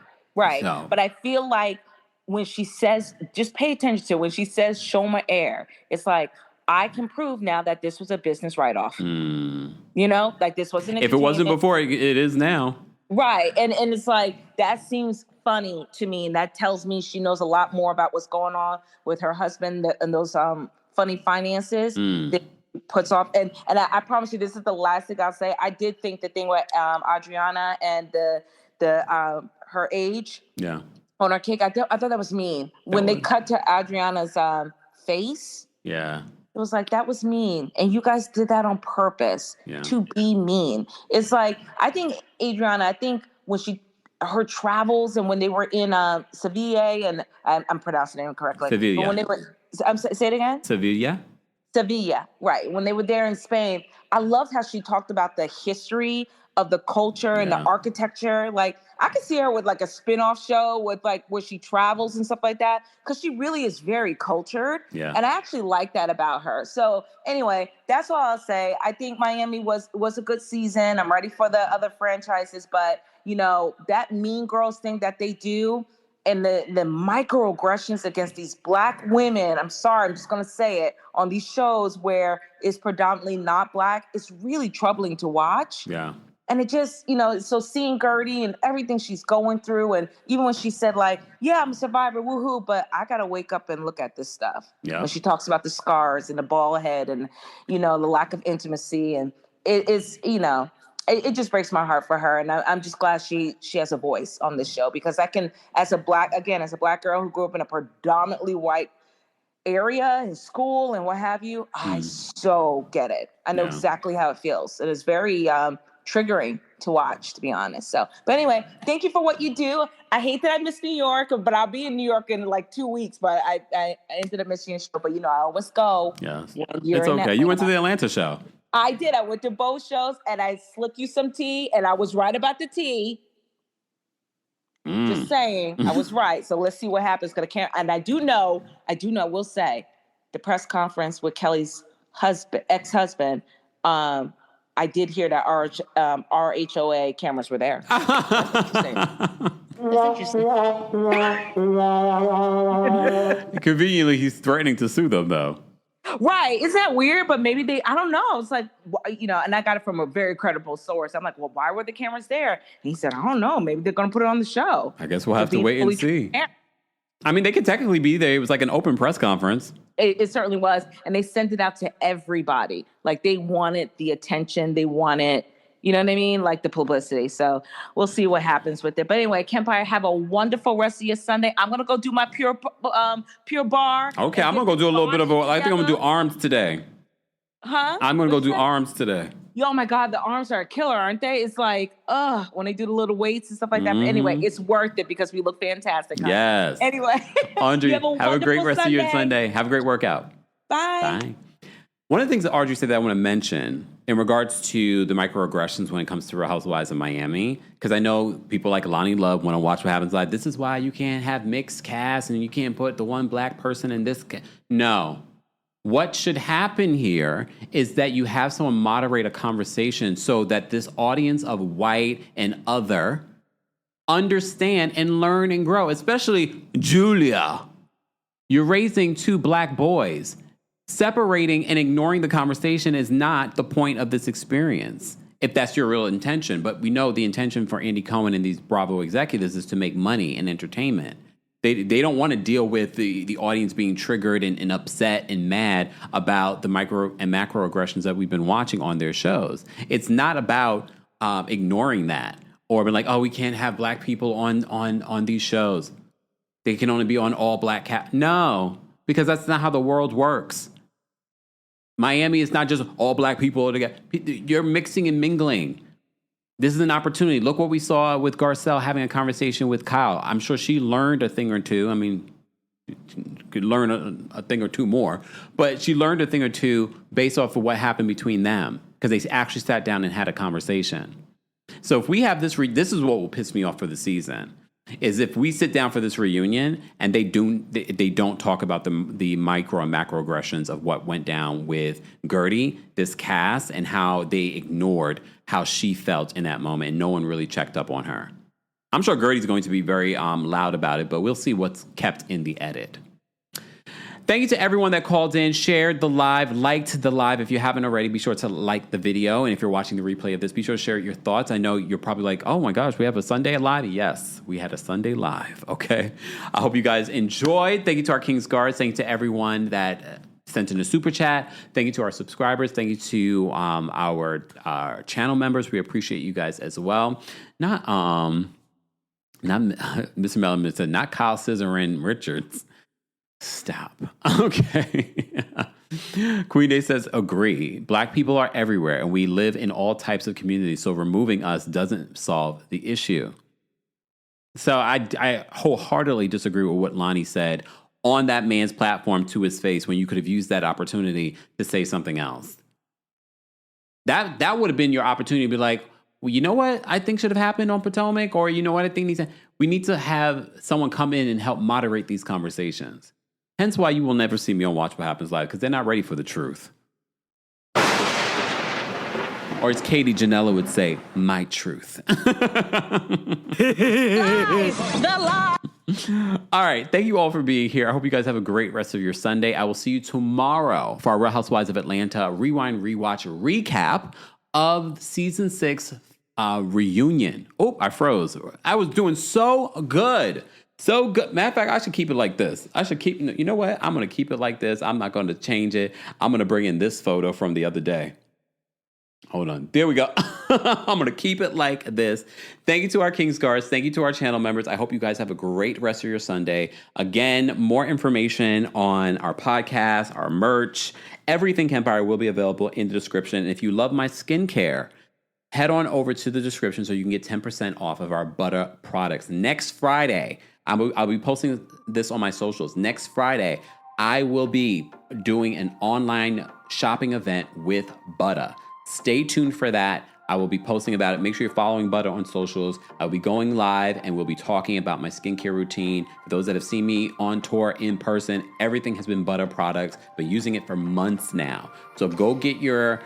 A: So.
E: But I feel like when she says, just pay attention to it, when she says show my air, it's like, I can prove now that this was a business write-off. You know, like this wasn't
A: If it wasn't before, it is now.
E: Right. And it's like, that seems funny to me. And that tells me she knows a lot more about what's going on with her husband and those funny finances that he puts off. And I promise you, this is the last thing I'll say. I did think the thing with Adriana and the her age on her cake, I thought that was mean. When they cut to Adriana's face.
A: Yeah.
E: It was like, that was mean. And you guys did that on purpose to be mean. It's like, I think Adriana, when her travels and when they were in Sevilla, and I'm pronouncing it incorrectly.
A: Sevilla.
E: But when they were, say it again? Sevilla, right. When they were there in Spain, I loved how she talked about the history of the culture and the architecture. Like, I could see her with like a spin-off show with like where she travels and stuff like that, because she really is very cultured. Yeah. And I actually like that about her. So anyway, that's all I'll say. I think Miami was a good season. I'm ready for the other franchises, but you know, that Mean Girls thing that they do and the microaggressions against these Black women, I'm sorry, I'm just going to say it, on these shows where it's predominantly not Black, it's really troubling to watch. Yeah. And it just, you know, so seeing Gertie and everything she's going through, and even when she said like, yeah, I'm a survivor, woohoo, but I got to wake up and look at this stuff. Yeah. When she talks about the scars and the bald head and, you know, the lack of intimacy, and it's, you know, it just breaks my heart for her. And I'm just glad she has a voice on this show, because I can, as a Black girl who grew up in a predominantly white area in school and what have you, I so get it. I know exactly how it feels. It is very triggering to watch, to be honest. So, but anyway, thank you for what you do. I hate that I missed New York, but I'll be in New York in like 2 weeks. But I ended up missing your show. But you know, I always go. Yes,
A: it's okay. You went to the Atlanta show.
E: I did. I went to both shows, and I slick you some tea, and I was right about the tea. Just saying, I was right. So let's see what happens. And I do know, we'll say, the press conference with Kelly's ex-husband, I did hear that RHOA cameras were there. That's interesting.
A: Conveniently, he's threatening to sue them, though.
E: Right. Isn't that weird? But maybe I don't know. It's like, you know, and I got it from a very credible source. I'm like, well, why were the cameras there? And he said, I don't know. Maybe they're going to put it on the show.
A: I guess we'll have to wait and see. I mean, they could technically be there. It was like an open press conference.
E: It certainly was. And they sent it out to everybody. Like, they wanted the attention. They wanted, you know what I mean? Like the publicity. So we'll see what happens with it. But anyway, Kempire, have a wonderful rest of your Sunday. I'm going to go do my pure bar.
A: Okay, I'm going to go do a little bit of I think I'm going to do arms today.
E: Huh?
A: I'm going to go do arms today.
E: Oh my God, the arms are a killer, aren't they? It's like, when they do the little weights and stuff like that. But anyway, it's worth it because we look fantastic. Huh?
A: Yes.
E: Anyway.
A: Audrey, have a great rest of your Sunday. Have a great workout.
E: Bye.
A: Bye. One of the things that Audrey said that I want to mention in regards to the microaggressions when it comes to Real Housewives of Miami, because I know people like Lonnie Love want to watch what happens live. This is why you can't have mixed cast and you can't put the one Black person in this. No. What should happen here is that you have someone moderate a conversation so that this audience of white and other understand and learn and grow, especially Julia. You're raising 2 Black boys. Separating and ignoring the conversation is not the point of this experience, if that's your real intention. But we know the intention for Andy Cohen and these Bravo executives is to make money and entertainment. They don't want to deal with the audience being triggered and upset and mad about the micro and macroaggressions that we've been watching on their shows. It's not about ignoring that or being like, oh, we can't have Black people on these shows. They can only be on all Black cast. No, because that's not how the world works. Miami is not just all Black people together. You're mixing and mingling. This is an opportunity. Look what we saw with Garcelle having a conversation with Kyle. I'm sure she learned a thing or two. I mean, she could learn a thing or two more. But she learned a thing or two based off of what happened between them because they actually sat down and had a conversation. So if we have this, this is what will piss me off for the season. is if we sit down for this reunion and they don't talk about the micro and macroaggressions of what went down with Gertie, this cast, and how they ignored how she felt in that moment, and no one really checked up on her. I'm sure Gertie's going to be very loud about it, but we'll see what's kept in the edit. Thank you to everyone that called in, shared the live, liked the live. If you haven't already, be sure to like the video. And if you're watching the replay of this, be sure to share your thoughts. I know you're probably like, oh my gosh, we have a Sunday live? Yes, we had a Sunday live, okay? I hope you guys enjoyed. Thank you to our King's Guards. Thank you to everyone that sent in a super chat. Thank you to our subscribers. Thank you to our channel members. We appreciate you guys as well. Not Mr. Mellon said, not Kyle Scissorin Richards. Stop. Okay. Queen Day says, agree. Black people are everywhere and we live in all types of communities, so removing us doesn't solve the issue. So I wholeheartly disagree with what Lonnie said on that man's platform to his face when you could have used that opportunity to say something else. That would have been your opportunity to be like, well, you know what I think should have happened on Potomac, or you know what I think we need to have someone come in and help moderate these conversations. Hence why you will never see me on Watch What Happens Live, because they're not ready for the truth. Or as Katie Janella would say, my truth. All right. Thank you all for being here. I hope you guys have a great rest of your Sunday. I will see you tomorrow for our Real Housewives of Atlanta Rewind, Rewatch, Recap of Season 6 reunion. Oh, I froze. I was doing so good. So good. Matter of fact, I should keep it like this. You know what? I'm going to keep it like this. I'm not going to change it. I'm going to bring in this photo from the other day. Hold on. There we go. I'm going to keep it like this. Thank you to our King's Guards. Thank you to our channel members. I hope you guys have a great rest of your Sunday. Again, more information on our podcast, our merch, everything Kempire will be available in the description. And if you love my skincare, head on over to the description so you can get 10% off of our butter products. Next Friday, I'll be posting this on my socials. Next Friday, I will be doing an online shopping event with Butter. Stay tuned for that. I will be posting about it. Make sure you're following Butter on socials. I'll be going live and we'll be talking about my skincare routine. For those that have seen me on tour in person, everything has been Butter products. Been using it for months now. So go get your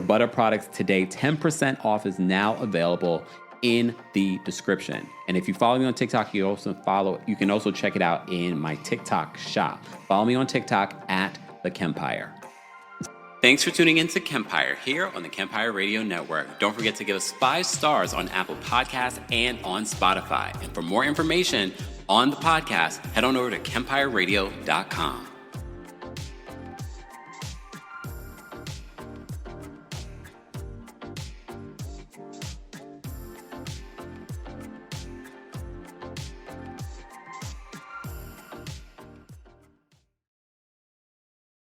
A: Butter products today. 10% off is now available in the description. And if you follow me on TikTok, you can also check it out in my TikTok shop. Follow me on TikTok at TheKempire. Thanks for tuning in to Kempire here on the Kempire Radio Network. Don't forget to give us 5 stars on Apple Podcasts and on Spotify. And for more information on the podcast, head on over to KempireRadio.com.